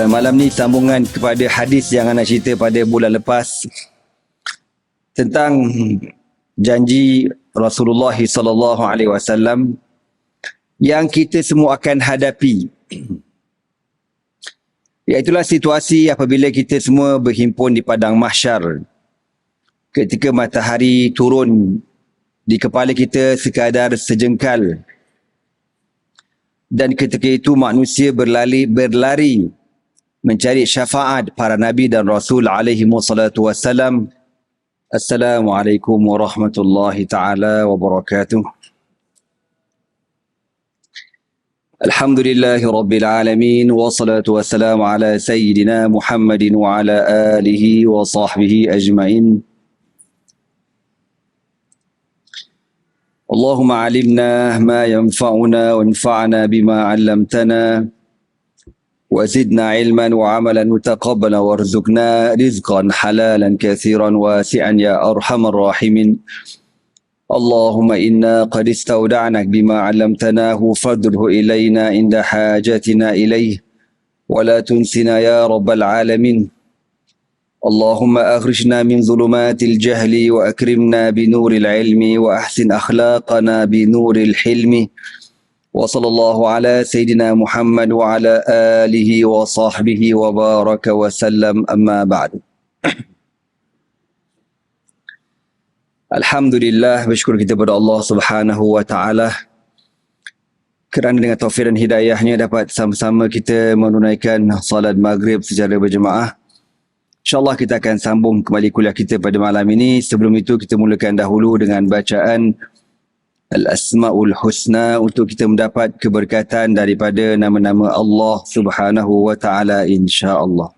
Malam ni sambungan kepada hadis yang Ana cerita pada bulan lepas tentang janji Rasulullah sallallahu alaihi wasallam yang kita semua akan hadapi. Iaitulah situasi apabila kita semua berhimpun di padang mahsyar ketika matahari turun di kepala kita sekadar sejengkal. Dan ketika itu manusia berlari mencari syafaat para nabi dan rasul alaihi wassalatu wassalam. Assalamualaikum warahmatullahi taala wabarakatuh. Alhamdulillahi rabbil alamin wassalatu wassalamu ala sayyidina Muhammadin wa ala alihi wa sahbihi ajma'in. اللهم علمنا ما ينفعنا وانفعنا بما علمتنا وزدنا علما وعملا متقبلا وارزقنا رزقا حلالا كثيرا واسعا يا أرحم الراحمين. اللهم إنا قد استودعناك بما علمتناه فاردده إلينا عند حاجتنا إليه ولا تنسنا يا رب العالمين. اللهم أخرجنا من ظلمات الجهل وأكرمنا بنور العلم وأحسن أخلاقنا بنور الحلم. وصلى الله على سيدنا محمد وعلى آله وصحبه وبارك وسلم أما بعد. Alhamdulillah, bersyukur kita kepada Allah Subhanahu wa taala kerana dengan taufik dan hidayahnya dapat sama-sama kita menunaikan salat maghrib secara berjemaah. InsyaAllah kita akan sambung kembali kuliah kita pada malam ini. Sebelum itu kita mulakan dahulu dengan bacaan Al-Asma'ul Husna untuk kita mendapat keberkatan daripada nama-nama Allah Subhanahu wa ta'ala insyaAllah.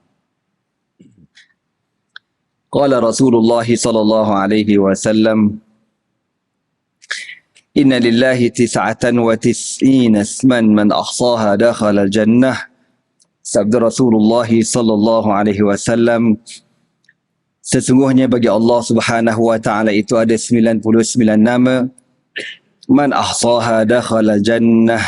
Qala Rasulullah sallallahu alaihi wasallam, Inna lillahi tis'atan wa tis'ina isman man ahsaha dakhala al-jannah. Sabda Rasulullah sallallahu alaihi wasallam, sesungguhnya bagi Allah Subhanahu wa taala itu ada 99 nama. Man ahsaha dakhala jannah.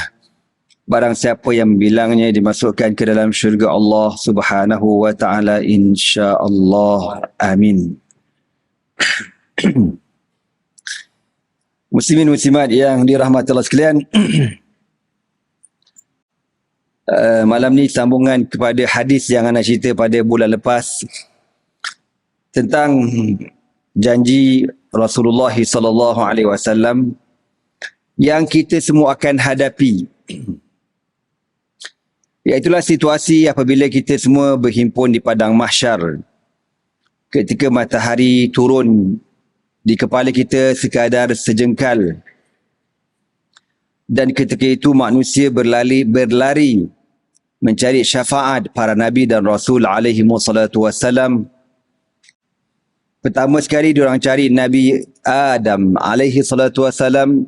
Barang siapa yang bilangnya dimasukkan ke dalam syurga Allah Subhanahu wa taala insya-Allah. Amin. Muslimin muslimat yang dirahmati Allah sekalian, malam ni sambungan kepada hadis yang Ana cerita pada bulan lepas tentang janji Rasulullah sallallahu alaihi wasallam yang kita semua akan hadapi. Iaitulah situasi apabila kita semua berhimpun di padang mahsyar ketika matahari turun di kepala kita sekadar sejengkal. Dan ketika itu manusia berlari mencari syafaat para nabi dan rasul alaihi wassalatu wassalam. Pertama sekali diorang cari Nabi Adam alaihi salatu wassalam,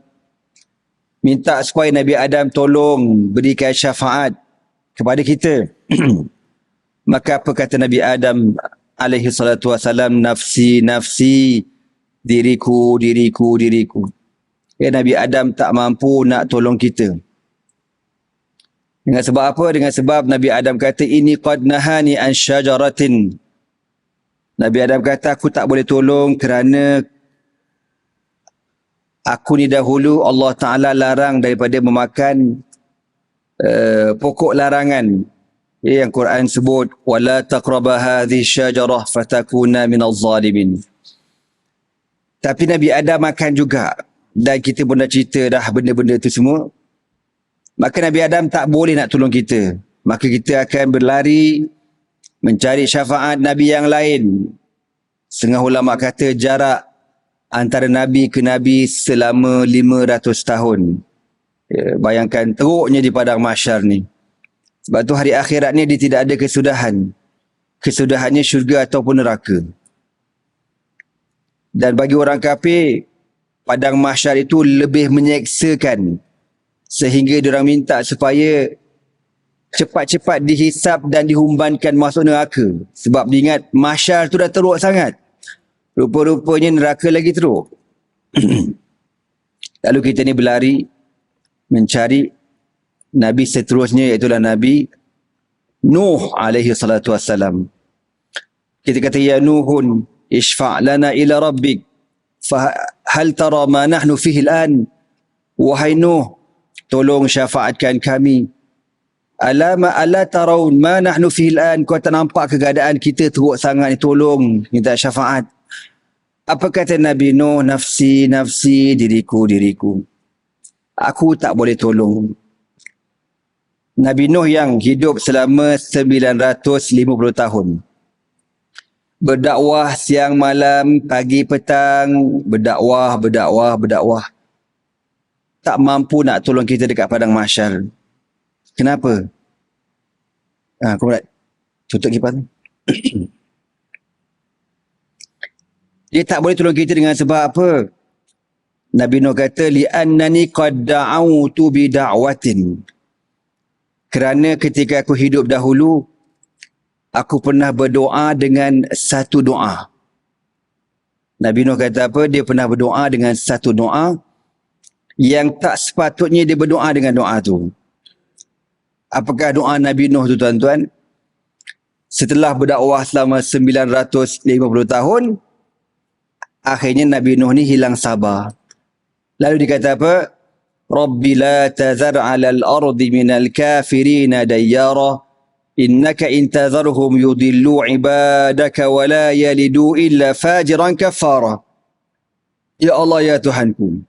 minta supaya Nabi Adam tolong berikan syafaat kepada kita. Maka apa kata Nabi Adam alaihi salatu wassalam? Nafsi, nafsi, diriku, diriku, diriku. Ya, Nabi Adam tak mampu nak tolong kita. Dengan sebab apa? Dengan sebab Nabi Adam kata, ini qad nahani an syajaratin. Nabi Adam kata, aku tak boleh tolong kerana aku ni dahulu Allah Ta'ala larang daripada memakan pokok larangan. Yang Quran sebut, wala taqraba hadhihi syajarah fatakuna minaz zalimin. Tapi Nabi Adam makan juga. Dan kita pun dah cerita dah benda-benda tu semua. Maka Nabi Adam tak boleh nak tolong kita. Maka kita akan berlari mencari syafaat Nabi yang lain. Setengah ulama kata jarak antara Nabi ke Nabi selama 500 tahun. Ya, bayangkan teruknya di padang mahsyar ni. Sebab tu hari akhirat ni dia tidak ada kesudahan. Kesudahannya syurga ataupun neraka. Dan bagi orang kafir, padang mahsyar itu lebih menyeksakan. Sehingga diorang minta supaya cepat-cepat dihisap dan dihumbankan masuk neraka. Sebab diingat mahsyar tu dah teruk sangat. Rupa-rupanya neraka lagi teruk. Lalu kita ni berlari mencari Nabi seterusnya, iaitulah Nabi Nuh alaihi salatu wassalam. Kita kata, ya Nuhun, ishfa' lana ila rabbik, hal tara ma nahnu fihi al-an. Wahai Nuh, tolong syafaatkan kami. Ala taraun ma nahnu fihi al-an. Kau tak nampak keadaan kita teruk sangat ni, tolong minta syafaat. Apa kata Nabi Nuh? Nafsi, nafsi, diriku, diriku. Aku tak boleh tolong. Nabi Nuh yang hidup selama 950 tahun. Berdakwah siang malam, pagi petang, berdakwah. Tak mampu nak tolong kita dekat padang mahsyar. Kenapa? Kau nak tutup kipas ni. Dia tak boleh tolong kita dengan sebab apa? Nabi Nuh kata, li'annani qad da'awtu bi da'watin. Kerana ketika aku hidup dahulu, aku pernah berdoa dengan satu doa. Nabi Nuh kata apa? Dia pernah berdoa dengan satu doa yang tak sepatutnya dia berdoa dengan doa tu. Apakah doa Nabi Nuh tu, tuan-tuan? Setelah berdakwah selama 950 tahun, akhirnya Nabi Nuh ni hilang sabar. Lalu dia kata apa? Rabbi la tazar 'alal ardi minal kafirina dayyara innaka in tazarhum yudillu 'ibadaka wa la yalidu illa fajiran kafara. Ya Allah, ya Tuhanku,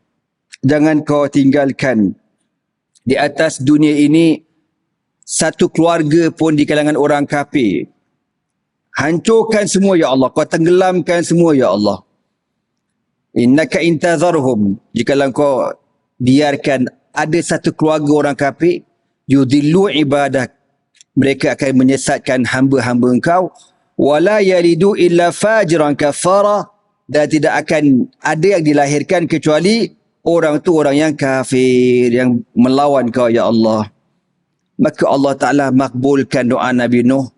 jangan kau tinggalkan di atas dunia ini satu keluarga pun di kalangan orang kafir. Hancurkan semua ya Allah, kau tenggelamkan semua ya Allah. Innaka intazarhum, jikalau kau biarkan ada satu keluarga orang kafir, yudillu ibadak, mereka akan menyesatkan hamba-hamba engkau, wala yalidu illa fajiran kafara, dan tidak akan ada yang dilahirkan kecuali orang tu orang yang kafir, yang melawan kau ya Allah. Maka Allah Ta'ala makbulkan doa Nabi Nuh,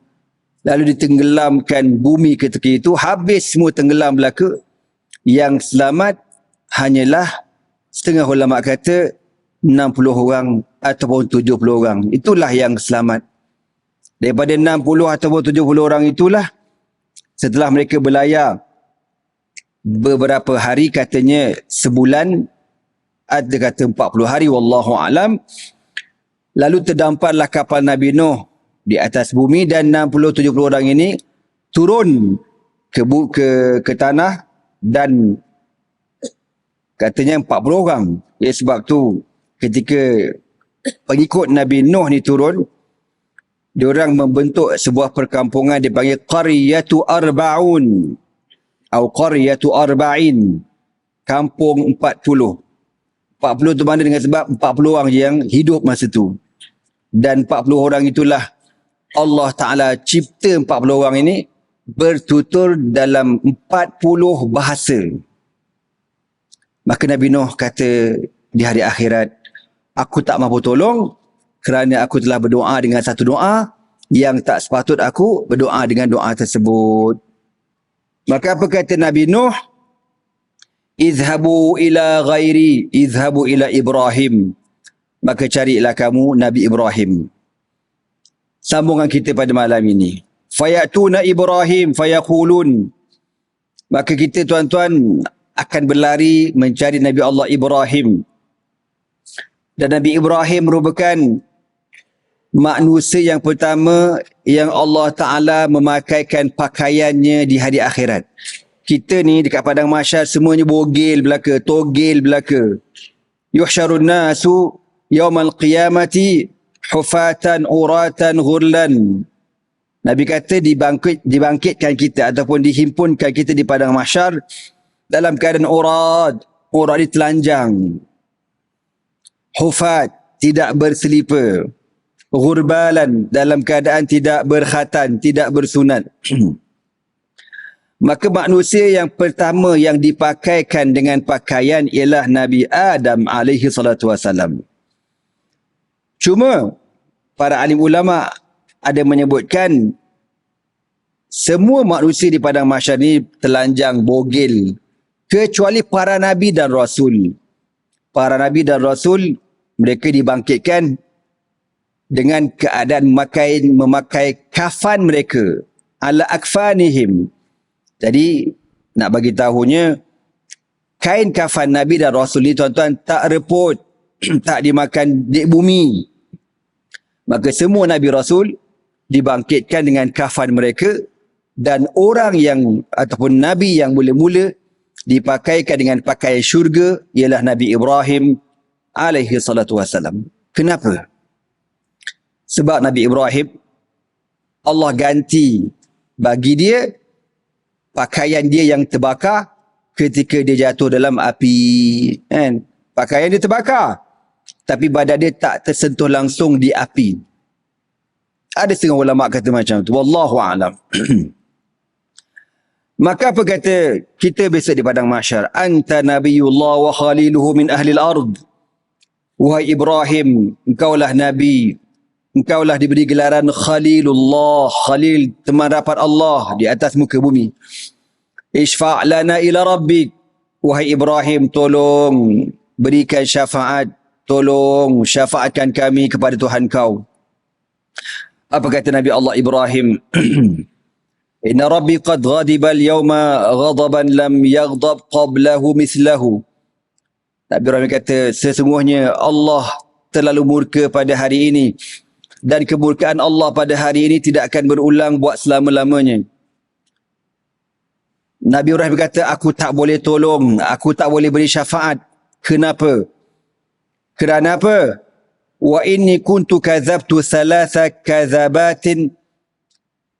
lalu ditenggelamkan bumi ketika itu, habis semua tenggelam belaka. Yang selamat hanyalah, setengah ulama kata 60 orang ataupun 70 orang. Itulah yang selamat. Daripada 60 ataupun 70 orang itulah, setelah mereka berlayar beberapa hari, katanya sebulan, ada kata 40 hari, wallahu alam. Lalu terdampatlah kapal Nabi Nuh di atas bumi, dan 60-70 orang ini turun ke tanah, dan katanya 40 orang. Ya, sebab tu ketika pengikut Nabi Nuh ni turun, diorang membentuk sebuah perkampungan dipanggil Qaryatu Arba'un atau Qaryatu Arba'in, kampung 40. 40 tu mana dengan sebab 40 orang yang hidup masa tu. Dan 40 orang itulah Allah Ta'ala cipta 40 orang ini bertutur dalam 40 bahasa. Maka Nabi Nuh kata di hari akhirat, aku tak mampu tolong kerana aku telah berdoa dengan satu doa yang tak sepatut aku berdoa dengan doa tersebut. Maka apa kata Nabi Nuh? Izhabu ila ghairi, izhabu ila Ibrahim. Maka carilah kamu Nabi Ibrahim. Sambungan kita pada malam ini. Fayatuna Ibrahim fayaqulun. Maka kita, tuan-tuan, akan berlari mencari Nabi Allah Ibrahim. Dan Nabi Ibrahim merupakan manusia yang pertama yang Allah Ta'ala memakaikan pakaiannya di hari akhirat. Kita ni dekat padang mahsyar semuanya bogil belaka, togel belaka. Yuhsyarun nasu yawmal qiyamati hufatan uratan ghurlan. Nabi kata dibangkitkan kita ataupun dihimpunkan kita di padang mahsyar dalam keadaan urad. Urad ni telanjang. Hufat, tidak berselipar. Ghurbalan, dalam keadaan tidak berkhatan, tidak bersunat. Maka manusia yang pertama yang dipakaikan dengan pakaian ialah Nabi Adam alaihi salatu wasalam. Cuma para alim ulama ada menyebutkan semua manusia di padang mahsyar ni telanjang, bogil, kecuali para nabi dan rasul. Para nabi dan rasul mereka dibangkitkan dengan keadaan memakai kafan mereka ala akfanihim. Jadi nak bagi tahunya, kain kafan Nabi dan Rasul ni tuan-tuan tak reput, tak dimakan di bumi. Maka semua Nabi Rasul dibangkitkan dengan kafan mereka, dan orang yang ataupun Nabi yang mula-mula dipakaikan dengan pakaian syurga ialah Nabi Ibrahim alaihi salatu wassalam. Kenapa? Sebab Nabi Ibrahim, Allah ganti bagi dia pakaian dia yang terbakar ketika dia jatuh dalam api. Kan? Pakaian dia terbakar, tapi badan dia tak tersentuh langsung di api. Ada setengah ulama kata macam tu. Wallahu a'lam. Maka apa kata kita besok di padang mahsyar? Anta nabiyullah wa khaliluhu min ahli al-ard. Wahai Ibrahim, engkaulah Nabi. Engkaulah diberi gelaran Khalilullah. Khalil, teman rapat Allah di atas muka bumi. Ishfa' lana ila rabbik. Wahai Ibrahim, tolong berikan syafaat. Tolong syafaatkan kami kepada Tuhan kau. Apa kata Nabi Allah Ibrahim? Inna rabbi qad ghadiba al-yawma ghadaban lam yaghdab qablahu mithlahu. Nabi Ibrahim kata, sesungguhnya Allah terlalu murka pada hari ini, dan kemurkaan Allah pada hari ini tidak akan berulang buat selama-lamanya. Nabi Ibrahim kata, aku tak boleh tolong, aku tak boleh beri syafaat. Kenapa? Kerana apa? Wa inni kuntu kadzabtu thalatha kadzabatin.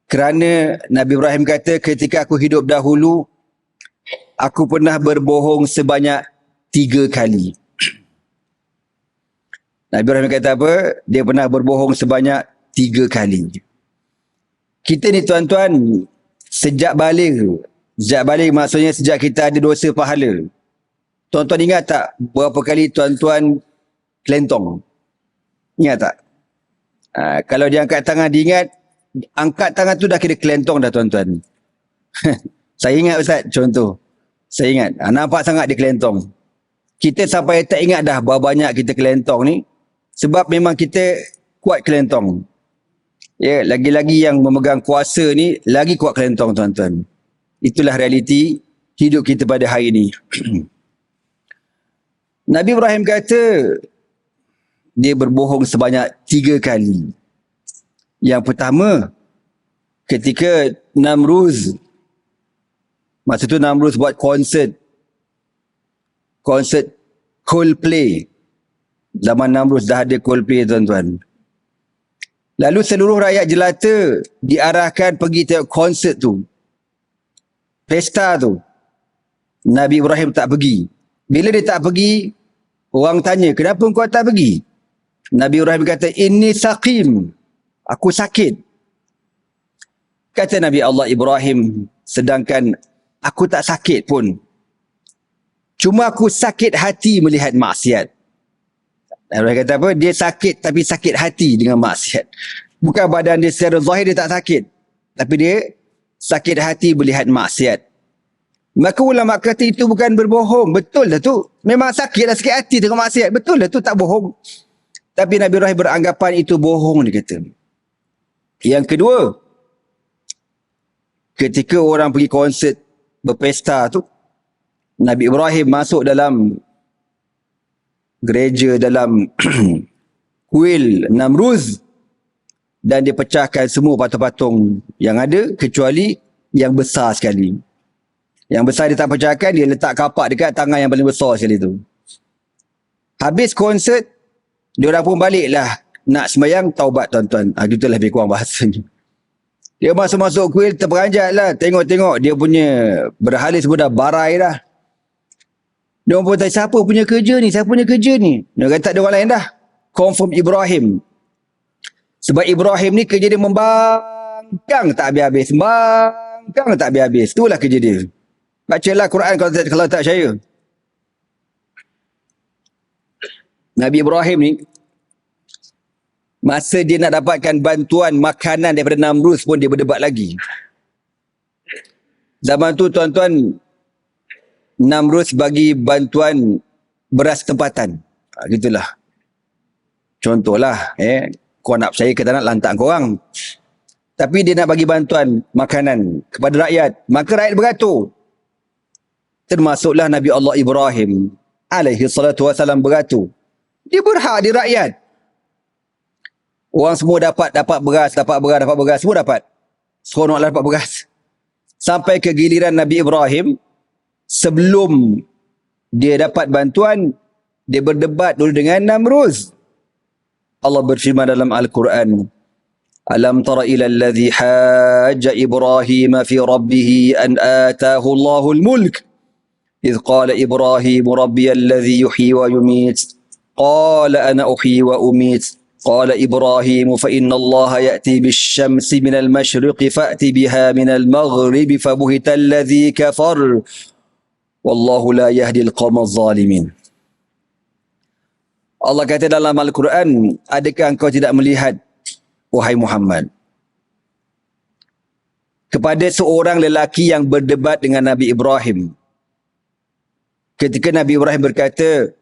Kerana Nabi Ibrahim kata, ketika aku hidup dahulu, aku pernah berbohong sebanyak 3 kali. Nabi Ibrahim kata apa? Dia pernah berbohong sebanyak 3 kali. Kita ni tuan-tuan, sejak balik maksudnya sejak kita ada dosa pahala. Tuan-tuan ingat tak berapa kali tuan-tuan kelentong? Ingat tak? Kalau dia angkat tangan, diingat, angkat tangan tu dah kira kelentong dah tuan-tuan. Saya ingat Ustaz, contoh. Saya ingat, nampak sangat dia kelentong. Kita sampai tak ingat dah berapa banyak kita kelentong ni, sebab memang kita kuat kelentong. Ya, lagi-lagi yang memegang kuasa ni lagi kuat kelentong tuan-tuan. Itulah realiti hidup kita pada hari ini. Nabi Ibrahim kata dia berbohong sebanyak 3 kali. Yang pertama, ketika Namruz, masa tu Namruz buat konsert Coldplay. Zaman Namruz dah ada Coldplay tuan-tuan. Lalu seluruh rakyat jelata diarahkan pergi tengok konsert tu. Pesta tu. Nabi Ibrahim tak pergi. Bila dia tak pergi, orang tanya, kenapa kau tak pergi? Nabi Ibrahim kata, inni saqim. Aku sakit. Kata Nabi Allah Ibrahim, sedangkan aku tak sakit pun. Cuma aku sakit hati melihat maksiat. Nabi kata apa? Dia sakit tapi sakit hati dengan maksiat. Bukan badan dia secara zahir dia tak sakit, tapi dia sakit hati melihat maksiat. Maka ulama kata itu bukan berbohong. Betul dah tu. Memang sakit dah, sakit hati tengok maksiat. Betul dah tu, tak bohong. Tapi Nabi Ibrahim beranggapan itu bohong, dia kata. Yang kedua, ketika orang pergi konsert berpesta tu, Nabi Ibrahim masuk dalam gereja, dalam kuil Namruz, dan dia pecahkan semua patung-patung yang ada kecuali yang besar sekali. Yang besar dia tak pecahkan, dia letak kapak dekat tangan yang paling besar sekali tu. Habis konsert, diorang pun baliklah nak sembahyang, taubat tuan-tuan. Itulah lebih kurang bahasanya. Dia masuk-masuk kuil, terperanjat lah. Tengok-tengok dia punya berhala semua dah barai dah. Dia pun tanya, siapa punya kerja ni? Siapa punya kerja ni? Dia kata tak ada orang lain dah. Confirm Ibrahim. Sebab Ibrahim ni kerja dia membangkang tak habis-habis. Membangkang tak habis-habis. Itulah kerja dia. Bacalah Quran kalau tak percaya. Nabi Ibrahim ni, masa dia nak dapatkan bantuan makanan daripada Namruz pun dia berdebat lagi. Zaman tu tuan-tuan, Namruz bagi bantuan beras tempatan. Gitulah. Contohlah, Kau nak percaya ke tak nak, lantak korang. Tapi dia nak bagi bantuan makanan kepada rakyat. Maka rakyat beratur. Termasuklah Nabi Allah Ibrahim alaihi salatu wassalam beratur. Dia berhak di rakyat. Orang semua dapat beras, semua dapat. Seronoklah dapat beras. Sampai ke giliran Nabi Ibrahim, sebelum dia dapat bantuan, dia berdebat dulu dengan Namrud. Allah berfirman dalam Al-Quran, Alam tara ila alladhi hajja Ibrahim fi rabbih an atahu Allahul mulk. إذ قال إبراهيم ربي الذي يحيي ويميت قال أنا أحيي وأميت قال إبراهيم فإن الله يأتي بالشمس من المشرق فأت بها من المغرب فبهت الذي كفر والله لا يهدي القوم الظالمين. Allah kata dalam Al-Quran, adakah engkau tidak melihat, wahai Muhammad, kepada seorang lelaki yang berdebat dengan Nabi Ibrahim. Ketika Nabi Ibrahim berkata,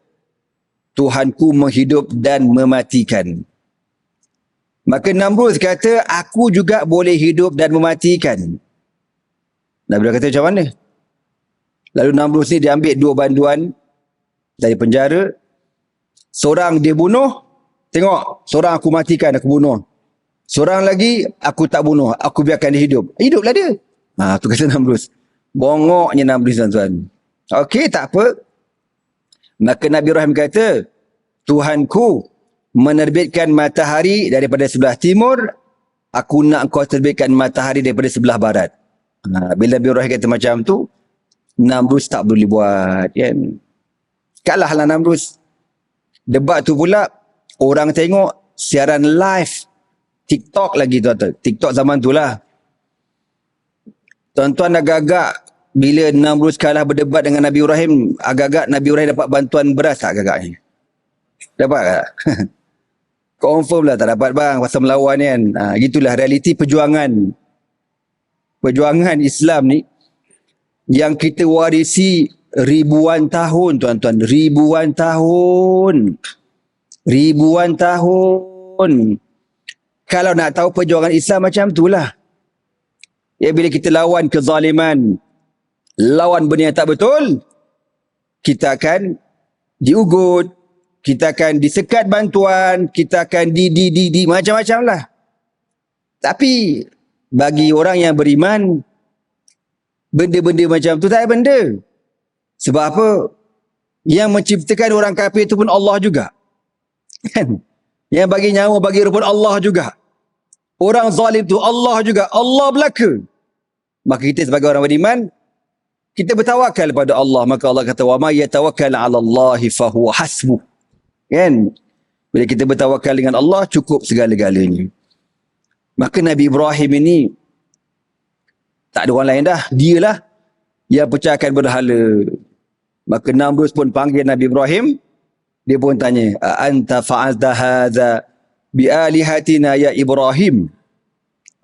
Tuhanku menghidup dan mematikan. Maka Namrud kata, aku juga boleh hidup dan mematikan. Nabi Ibrahim kata, macam mana? Lalu Namrud ni dia ambil 2 banduan dari penjara. Seorang dia bunuh, tengok, seorang aku matikan, aku bunuh. Seorang lagi, aku tak bunuh, aku biarkan dia hidup. Hiduplah dia. Tu kata Namrud. Bongoknya Namrud, tuan-tuan. Okey, tak apa. Maka Nabi Ibrahim kata, Tuhanku menerbitkan matahari daripada sebelah timur, aku nak kau terbitkan matahari daripada sebelah barat. Bila Nabi Ibrahim kata macam tu, Namrud tak boleh buat. Kan? Kalahlah Namrud. Debat tu pula, orang tengok siaran live TikTok lagi, tuan-tuan. TikTok zaman tu lah. Tuan-tuan agak-agak bila Namrud kalah berdebat dengan Nabi Ibrahim, agak-agak Nabi Ibrahim dapat bantuan beras tak agak-agak ni? Dapat tak? Confirm lah tak dapat bang, pasal melawan kan. Gitulah realiti perjuangan. Perjuangan Islam ni yang kita warisi ribuan tahun, tuan-tuan. Ribuan tahun. Kalau nak tahu perjuangan Islam macam itulah. Ya, bila kita lawan kezaliman, lawan benda yang tak betul, kita akan diugut, kita akan disekat bantuan, kita akan di macam-macam lah. Tapi bagi orang yang beriman, benda-benda macam tu tak ada benda. Sebab apa? Yang menciptakan orang kafir itu pun Allah juga. Kan? Yang bagi nyawa, bagi ruh pun Allah juga. Orang zalim tu Allah juga. Allah belaka. Maka kita sebagai orang beriman, kita bertawakal pada Allah. Maka Allah kata, wa may yatawakkal 'ala Allahi fa huwa hasbuh. Kan? Bila kita bertawakal dengan Allah, cukup segala-galanya. Maka Nabi Ibrahim ini tak ada orang lain dah. Dialah yang pecahkan berhala. Maka Namrud pun panggil Nabi Ibrahim. Dia pun tanya, anta fa'alta hadza bi alihatina ya Ibrahim?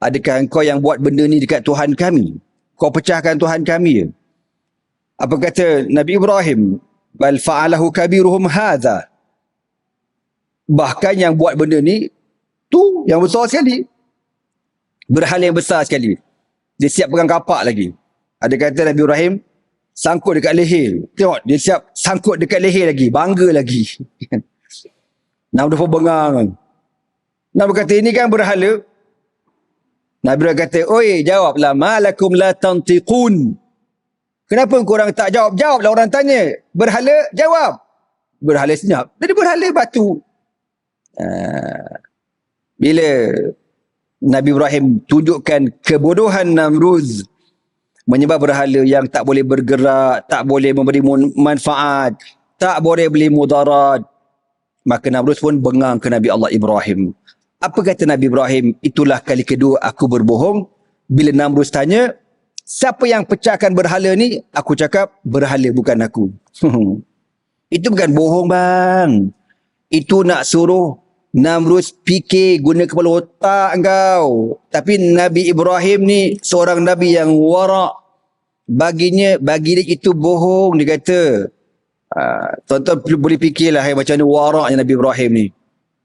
Adakah engkau yang buat benda ni dekat Tuhan kami? Kau pecahkan Tuhan kami? Apa kata Nabi Ibrahim? Bal fa'alahu kabiruhum hadza. Bahkan yang buat benda ni tu yang besar sekali. Berhala yang besar sekali. Dia siap pegang kapak lagi. Ada kata Nabi Ibrahim sangkut dekat leher. Tengok, dia siap sangkut dekat leher lagi. Bangga lagi. Nabi pun bengang. Nabi kata, ini kan berhala. Nabi Ibrahim kata, oi, jawablah. Malakum la tantiqun. Kenapa korang tak jawab? Jawablah, orang tanya. Berhala, jawab. Berhala senyap. Jadi berhala batu. Bila Nabi Ibrahim tunjukkan kebodohan Namrud, menyebab berhala yang tak boleh bergerak, tak boleh memberi manfaat, tak boleh beli mudarat, maka Namrud pun bengang ke Nabi Allah Ibrahim. Apa kata Nabi Ibrahim? Itulah kali kedua aku berbohong. Bila Namrud tanya, siapa yang pecahkan berhala ni? Aku cakap, berhala bukan aku. Itu bukan bohong bang. Itu nak suruh Namrud fikir, guna kepala otak engkau. Tapi Nabi Ibrahim ni seorang Nabi yang warak. Bagi dia itu bohong. Dia kata, tuan-tuan boleh fikirlah macam mana waraknya Nabi Ibrahim ni.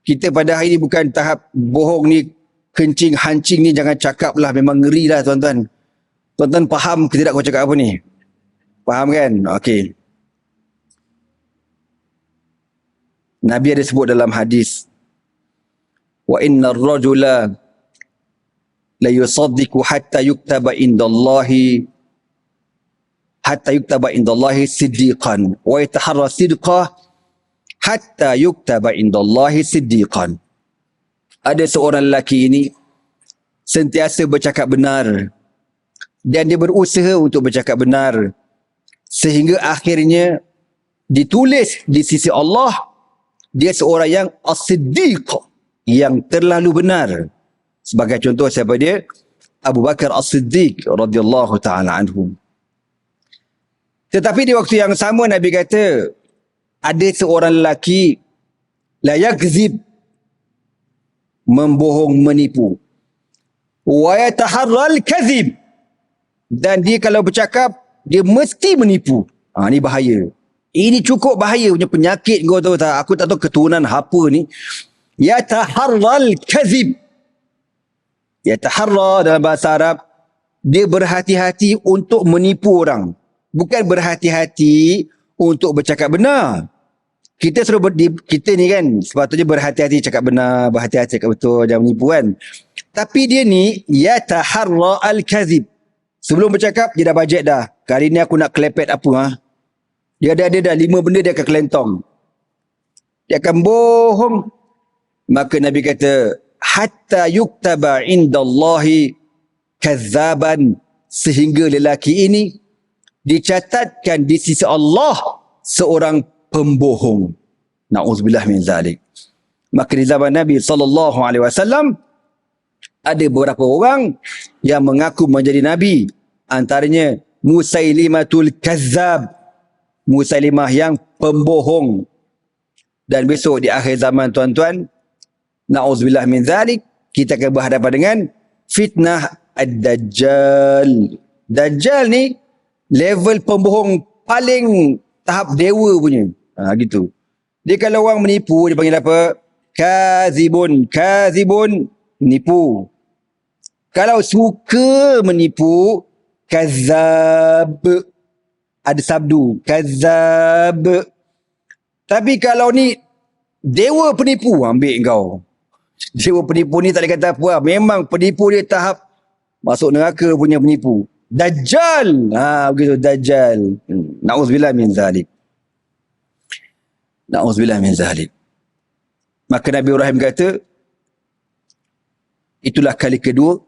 Kita pada hari ni bukan tahap bohong ni, kencing, hancing ni jangan cakap lah, memang ngeri lah tuan-tuan. Tuan-tuan faham ke tidak aku cakap apa ni? Faham kan? Okey. Nabi ada sebut dalam hadis, wa innar rajula la yusaddiqu hatta yuktaba indallahi siddiqan wa yataharra sidqah hatta yuktaba indallahi siddiqan. Ada seorang lelaki ini sentiasa bercakap benar dan dia berusaha untuk bercakap benar sehingga akhirnya ditulis di sisi Allah dia seorang yang as-siddiq, yang terlalu benar. Sebagai contoh siapa dia? Abu Bakar As-Siddiq radhiyallahu taala anhu. Tetapi di waktu yang sama Nabi kata ada seorang lelaki la yakzib, membohong, menipu, wa yataharral kadzib, dan dia kalau bercakap dia mesti menipu. Ni bahaya. Ini cukup bahaya punya penyakit, kau tahu tak? Aku tak tahu keturunan apa ni. Yataharral kadzib. Yataharra dalam bahasa Arab, dia berhati-hati untuk menipu orang. Bukan berhati-hati untuk bercakap benar. Kita kita ni kan sepatutnya berhati-hati cakap benar, berhati-hati cakap betul, jangan menipu kan. Tapi dia ni yataharra al-kadzib. Sebelum bercakap dia dah bajet dah. Kali ni aku nak kelepet apa Dia dah 5 benda dia akan kelentong. Dia akan bohong. Maka Nabi kata hatta yuktaba indallahi kazzaban, sehingga lelaki ini dicatatkan di sisi Allah seorang pembohong. Na'udzubillah min zalik. Maka di zaman Nabi SAW ada beberapa orang yang mengaku menjadi Nabi. Antaranya Musailimatul Kazzab, Musailimah yang pembohong. Dan besok di akhir zaman tuan-tuan, na'udzubillah min zalik, kita akan berhadapan dengan fitnah Ad-Dajjal. Dajjal ni level pembohong paling tahap dewa punya. Gitu. Dia kalau orang menipu, dia panggil apa? Kazibun. Kazibun, nipu. Kalau suka menipu, kazab. Ada sabdu. Kazab. Tapi kalau ni dewa penipu, ambil kau. Dewa penipu ni tak boleh kata apa. Memang penipu dia tahap masuk neraka punya penipu. Dajjal. Begitu Dajjal. Na'udzubillah min zalik. Na'udzubillah min zalik. Maka Nabi Ibrahim kata, itulah kali kedua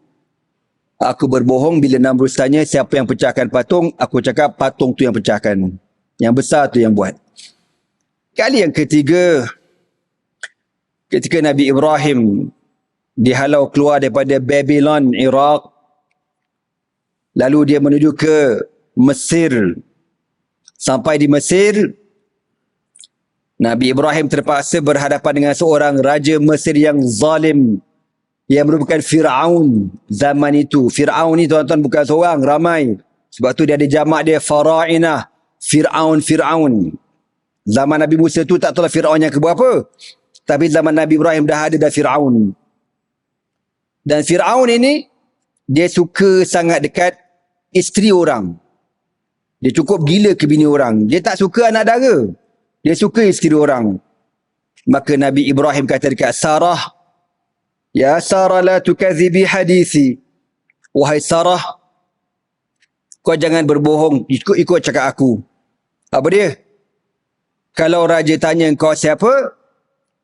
aku berbohong bila Namrud tanya siapa yang pecahkan patung. Aku cakap patung tu yang pecahkan. Yang besar tu yang buat. Kali yang ketiga, ketika Nabi Ibrahim dihalau keluar daripada Babylon, Iraq, lalu dia menuju ke Mesir. Sampai di Mesir, Nabi Ibrahim terpaksa berhadapan dengan seorang raja Mesir yang zalim, yang merupakan Fir'aun zaman itu. Fir'aun ni tuan-tuan bukan seorang, ramai. Sebab tu dia ada jamak dia Fara'inah, Fir'aun. Zaman Nabi Musa tu tak tahulah Fir'aun yang keberapa. Tapi zaman Nabi Ibrahim dah ada dah Fir'aun. Dan Fir'aun ini, dia suka sangat dekat isteri orang. Dia cukup gila ke bini orang. Dia tak suka anak dara. Dia suka isteri orang. Maka Nabi Ibrahim kata dekat Sarah, ya Sarah la tukazibi hadisi. Wahai Sarah, kau jangan berbohong, ikut cakap aku. Apa dia? Kalau raja tanya kau siapa,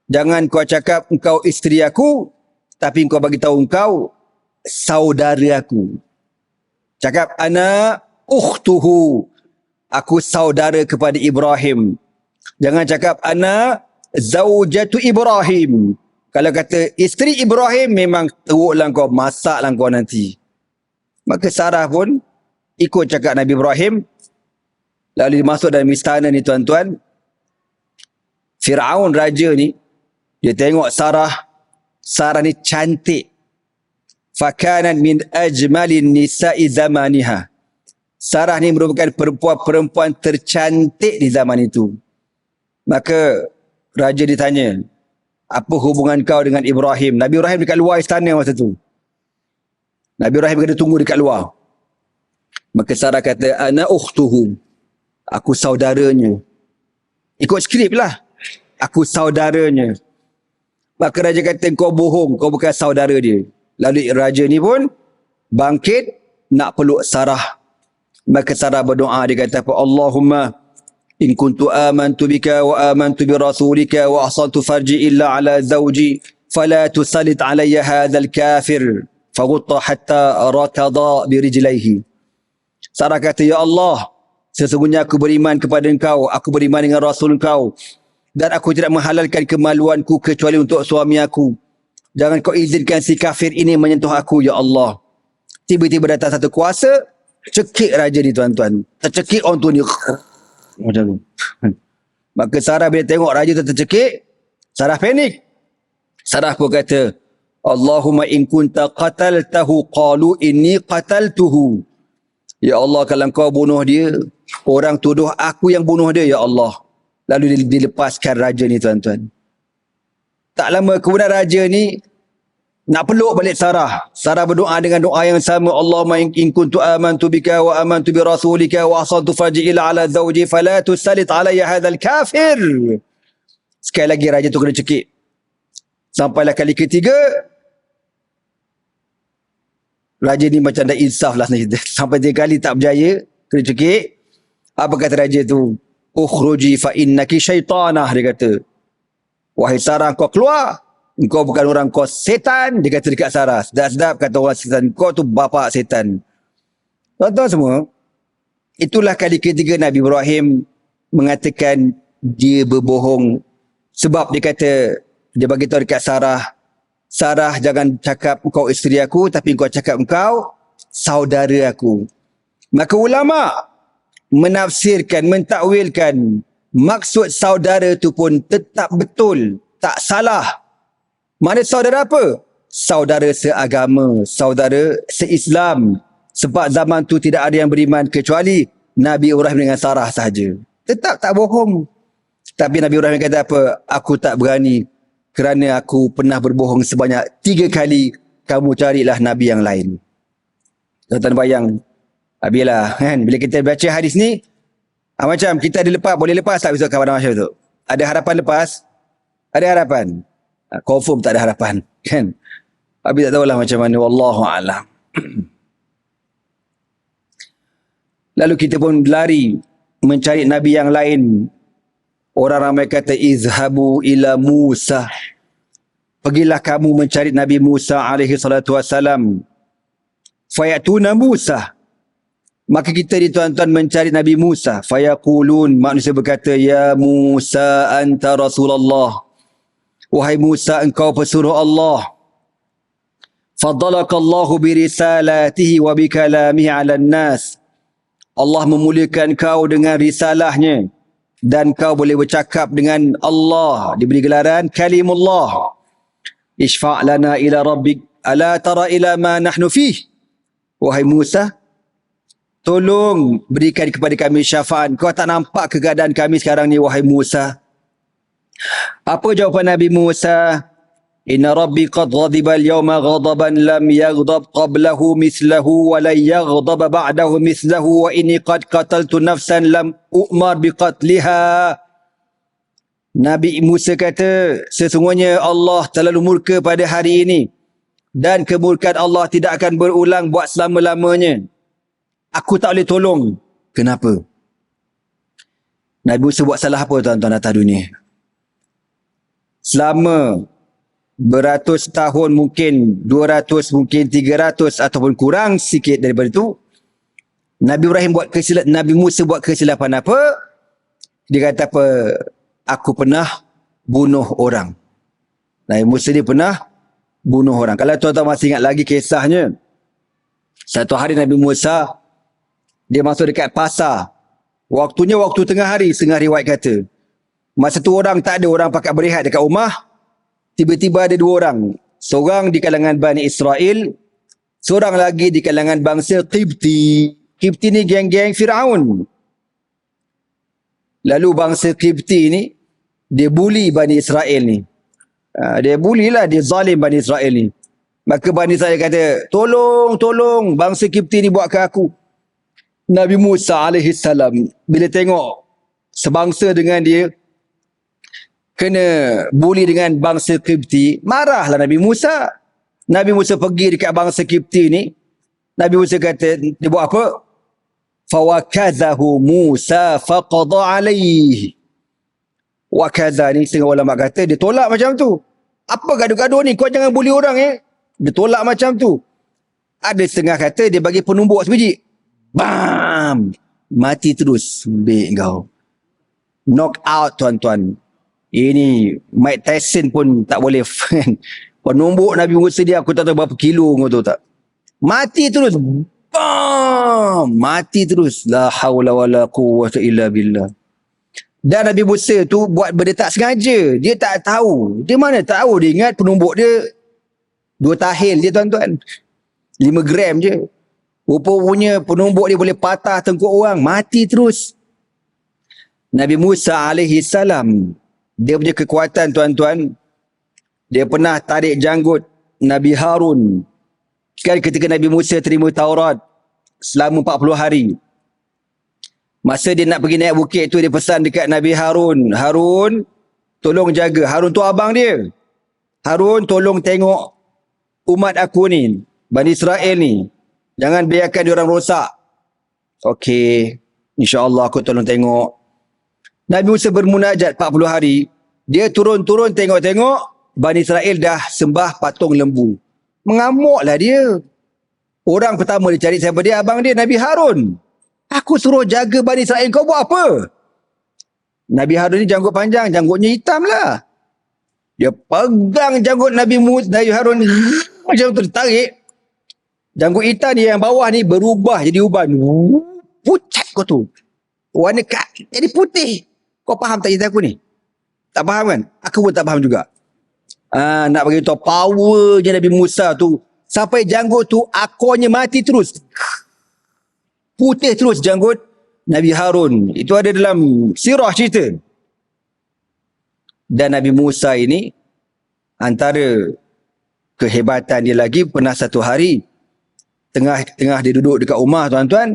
jangan kau cakap engkau isteri aku, tapi kau bagi tahu engkau saudara aku. Cakap ana ukhtuhu, aku saudara kepada Ibrahim. Jangan cakap ana zaujatu Ibrahim. Kalau kata isteri Ibrahim, memang teruklah kau, masaklah kau nanti. Maka Sarah pun ikut cakap Nabi Ibrahim. Lalu dia masuk dalam istana ni tuan-tuan. Fir'aun raja ni, dia tengok Sarah ni cantik. Fakanat min ajmalin nisa'i zamaniha. Sarah ni merupakan perempuan tercantik di zaman itu. Maka raja ditanya, Apa hubungan kau dengan Ibrahim? Nabi Ibrahim dekat luar istana masa tu. Nabi Ibrahim kena tunggu dekat luar. Maka Sarah kata, ana ukhtuhu. Aku saudaranya. Ikut skrip lah. Aku saudaranya. Maka raja kata, kau bohong. Kau bukan saudara dia. Lalu raja ni pun bangkit nak peluk Sarah. Maka Sarah berdoa. Dia kata apa? Allahumma in kuntu amantu bika wa amantu bi rasulika wa ahsantu farji illa ala zawji fala tusallit alayya hadzal kafir faghutta hatta rakada bi rijlaihi. Sarah kata, ya Allah, sesungguhnya aku beriman kepada engkau, aku beriman dengan rasul engkau, dan aku tidak menghalalkan kemaluanku kecuali untuk suami aku. Jangan kau izinkan si kafir ini menyentuh aku, ya Allah. Tiba-tiba datang satu kuasa, cekik raja ni tuan-tuan. Tercekik orang tu ni. Macam tu. Maka Sarah bila tengok raja tu tercekik, Sarah panik. Sarah pun kata, Allahumma in kunta qataltahu qalu inni qataltuhu. Ya Allah, kalau kau bunuh dia, orang tuduh aku yang bunuh dia, ya Allah. Lalu dilepaskan raja ni tuan-tuan. Tak lama kemudian raja ni nak peluk balik Sarah. Sarah berdoa dengan doa yang sama. Allahumma in kuntu amantu bika wa amantu bi rasulika wa ahsantu farji ila ala zawji fala tusallit alayya hadzal kafir. Sekali lagi raja tu kena cekik. Sampailah kali ketiga, raja ni macam dah insaf lah. Sampai 3 kali tak berjaya, kena cekik. Apa kata raja tu? Ukhruji fa innaki syaitanah, dia kata. Wahai Sarah, kau keluar. Kau bukan orang, kau setan. Dia kata dekat Sarah. Sedap-sedap kata orang setan. Kau tu bapa setan. Tuan-tuan semua, itulah kali ketiga Nabi Ibrahim mengatakan dia berbohong. Sebab dia kata, dia bagi tahu dekat Sarah, Sarah, jangan cakap engkau isteri aku, tapi engkau cakap engkau saudara aku. Maka ulama menafsirkan, mentakwilkan maksud saudara itu pun tetap betul, tak salah. Mana saudara apa? Saudara seagama, saudara seislam. Sebab zaman tu tidak ada yang beriman kecuali Nabi Ibrahim dengan Sarah sahaja. Tetap tak bohong. Tapi Nabi Ibrahim kata apa? Aku tak berani kerana aku pernah berbohong sebanyak 3 kali. Kamu carilah Nabi yang lain. Tuan-tuan bayang. Habislah kan. Bila kita baca hadis ni, macam kita ada lepas, boleh lepas tak besok kawan Masyarakat tu? Ada harapan lepas? Ada harapan? Confirm tak ada harapan. Kan? Habis tak tahulah macam mana. Wallahu'alam. Lalu kita pun lari mencari Nabi yang lain. Orang ramai kata, izhabu ila Musa. Pergilah kamu mencari Nabi Musa alaihi salatu wassalam. Fayatuna Musa. Maka kita ni tuan-tuan mencari Nabi Musa. Fayaqulun, manusia berkata, ya Musa anta Rasulullah. Wahai Musa, engkau pesuruh Allah. Faddalakallahu birisalatihi wa bikalamihi ala nas. Allah memuliakan kau dengan risalahnya. Dan kau boleh bercakap dengan Allah. Diberi gelaran kalimullah. Ishfa' lana ila rabbik. Ala tara ila ma nahnu fih. Wahai Musa, tolong berikan kepada kami syafaat. Kau tak nampak keadaan kami sekarang ni, wahai Musa? Apa jawapan Nabi Musa? Inna rabbi qad ghadiba al-yawma ghadaban lam yaghdab qablahu mislahu wa la yaghdab ba'dahu mislahu wa inni qad qataltu nafsan lam u'mar biqatliha. Nabi Musa kata, sesungguhnya Allah terlalu murka pada hari ini dan kemurkaan Allah tidak akan berulang buat selama-lamanya. Aku tak boleh tolong. Kenapa? Nabi Musa buat salah apa tuan-tuan atas dunia? Selama beratus tahun, mungkin 200, mungkin 300 ataupun kurang sikit daripada itu, Nabi Ibrahim buat kesilapan, Nabi Musa buat kesilapan apa? Dia kata apa? Aku pernah bunuh orang. Nabi Musa dia pernah bunuh orang. Kalau tuan-tuan masih ingat lagi kisahnya, satu hari Nabi Musa dia masuk dekat pasar. Waktunya waktu tengah hari, setengah riwayat kata. Masa tu orang tak ada, orang pakat berehat dekat rumah. Tiba-tiba ada 2 orang. Seorang di kalangan Bani Israel, seorang lagi di kalangan bangsa Qibti. Qibti ni geng-geng Firaun. Lalu bangsa Qibti ni, dia bully Bani Israel ni. Dia bulilah, dia zalim Bani Israel ni. Maka Bani Israel kata, tolong bangsa Kipti ni buat ke aku. Nabi Musa alaihi salam bila tengok sebangsa dengan dia kena buli dengan bangsa Kipti, marahlah Nabi Musa. Nabi Musa pergi dekat bangsa Kipti ni. Nabi Musa kata, dia buat apa? Fawakazahu Musa faqada alaihi. Wakaza ni setengah ulama kata dia tolak macam tu. Apa gaduh-gaduh ni? Kau jangan buli orang Dia tolak macam tu. Ada setengah kata dia bagi penumbuk sebiji. Bam! Mati terus. Baik kau. Knock out tuan-tuan. Ini Mike Tyson pun tak boleh. Penumbuk Nabi Musa dia aku tak tahu berapa kilo kau tahu tak. Mati terus. Bam! Mati terus. La hawla wa la quwwata illa billah. Dan Nabi Musa tu buat benda tak sengaja. Dia tak tahu. Dia mana tahu. Dia ingat penumbuk dia 2 tahil dia tuan-tuan. 5 gram je. Rupa-rupanya penumbuk dia boleh patah tengkuk orang. Mati terus. Nabi Musa alaihi salam. Dia punya kekuatan tuan-tuan. Dia pernah tarik janggut Nabi Harun. Sekali ketika Nabi Musa terima Taurat. Selama 40 hari. Masa dia nak pergi naik bukit tu, dia pesan dekat Nabi Harun. Harun, tolong jaga. Harun tu abang dia. Harun, tolong tengok umat aku ni. Bani Israel ni. Jangan biarkan diorang rosak. Okey. InsyaAllah aku tolong tengok. Nabi Musa bermunajat 40 hari. Dia turun-turun tengok-tengok. Bani Israel dah sembah patung lembu. Mengamuklah dia. Orang pertama dia cari siapa dia? Abang dia, Nabi Harun. Aku suruh jaga Bani Israel, kau buat apa? Nabi Harun ni janggut panjang, janggutnya hitam lah. Dia pegang janggut Nabi Harun ni, macam tu ditarik. Janggut hitam ni yang bawah ni berubah jadi uban. Pucat kau tu. Warna jadi putih. Kau faham tak cerita aku ni? Tak faham kan? Aku pun tak faham juga. Nak bagi tahu power je Nabi Musa tu. Sampai janggut tu akornya mati terus. Putih terus janggut Nabi Harun. Itu ada dalam sirah cerita. Dan Nabi Musa ini, antara kehebatan dia lagi, pernah satu hari, tengah dia duduk dekat rumah tuan-tuan,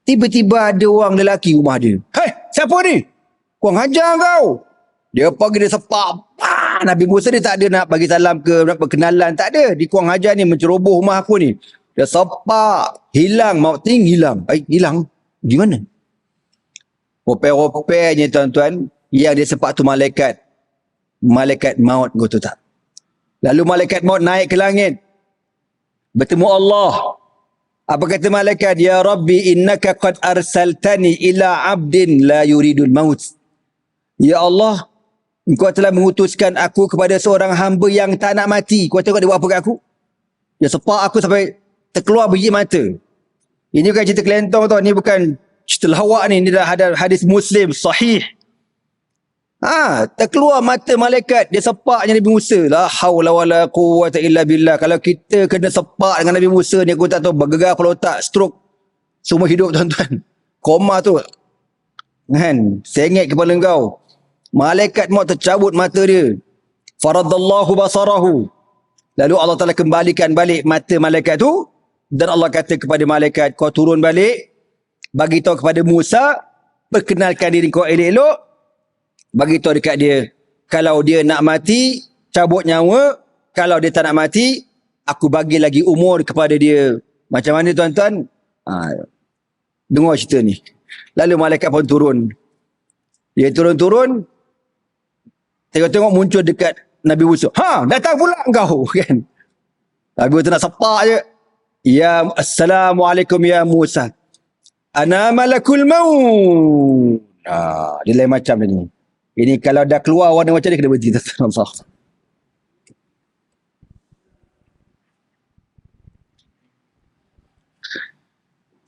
tiba-tiba ada orang lelaki rumah dia. Hei, siapa ni? Kurang hajar kau. Dia pergi, dia sepak. Nabi Musa dia tak ada nak bagi salam ke, nak perkenalan, tak ada. Dia kurang hajar ni, menceroboh rumah aku ni. Dia sepak, hilang, mauting hilang. Hilang? Di mana? Roper-ropernya tuan-tuan, yang dia sepak tu malaikat. Malaikat maut, kau tahu tak? Lalu malaikat maut naik ke langit. Bertemu Allah. Apa kata malaikat? Ya Rabbi innaka qad arsaltani ila abdin la yuridul maut. Ya Allah, Engkau telah mengutuskan aku kepada seorang hamba yang tak nak mati. Kau tengok dia buat apa kat aku? Dia sepak aku sampai terkeluar biji mata. Ini bukan cerita kelentong tau. Ini bukan cerita lawak ni. Ini dah ada hadis Muslim sahih. Terkeluar mata malaikat. Dia sepaknya Nabi Musa. La hawla wa la quwwata illa billah. Kalau kita kena sepak dengan Nabi Musa ni, aku tak tahu bergegar kepala otak, stroke semua hidup tuan-tuan. Koma tu. Kan? Sengit kepala kau. Malaikat maut tercabut mata dia. Faradallahu basarahu. Lalu Allah Ta'ala kembalikan balik mata malaikat tu. Dan Allah kata kepada malaikat, kau turun balik. Bagi tahu kepada Musa. Perkenalkan diri kau elok-elok. Bagi tahu dekat dia. Kalau dia nak mati, cabut nyawa. Kalau dia tak nak mati, aku bagi lagi umur kepada dia. Macam mana tuan-tuan? Dengar cerita ni. Lalu malaikat pun turun. Dia turun-turun. Tengok-tengok muncul dekat Nabi Musa. Datang pula engkau. Kan? Nabi Musa nak sepak je. Ya Assalamualaikum ya Musa. Ana malakul maut. Dia lain macam ni. Ini kalau dah keluar warna macam ni kena berhenti. Allah.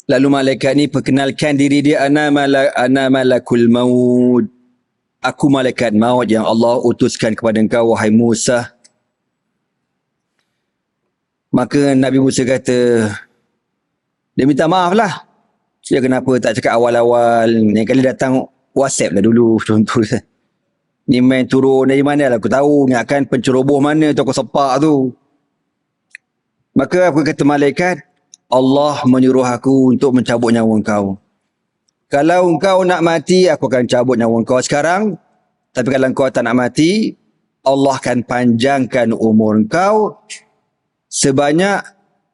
Lalu malaikat ni perkenalkan diri dia. Ana malakul maut. Aku malaikat maut yang Allah utuskan kepada engkau, wahai Musa. Maka Nabi Musa kata, dia minta maaf lah. Dia kenapa tak cakap awal-awal. Yang kali datang WhatsApp lah dulu. Contoh. Ni main turun dari mana lah aku tahu. Ingatkan penceroboh mana tu aku sepak tu. Maka aku kata malaikat, Allah menyuruh aku untuk mencabut nyawa engkau. Kalau engkau nak mati, aku akan cabut nyawa engkau sekarang. Tapi kalau engkau tak nak mati, Allah akan panjangkan umur engkau sebanyak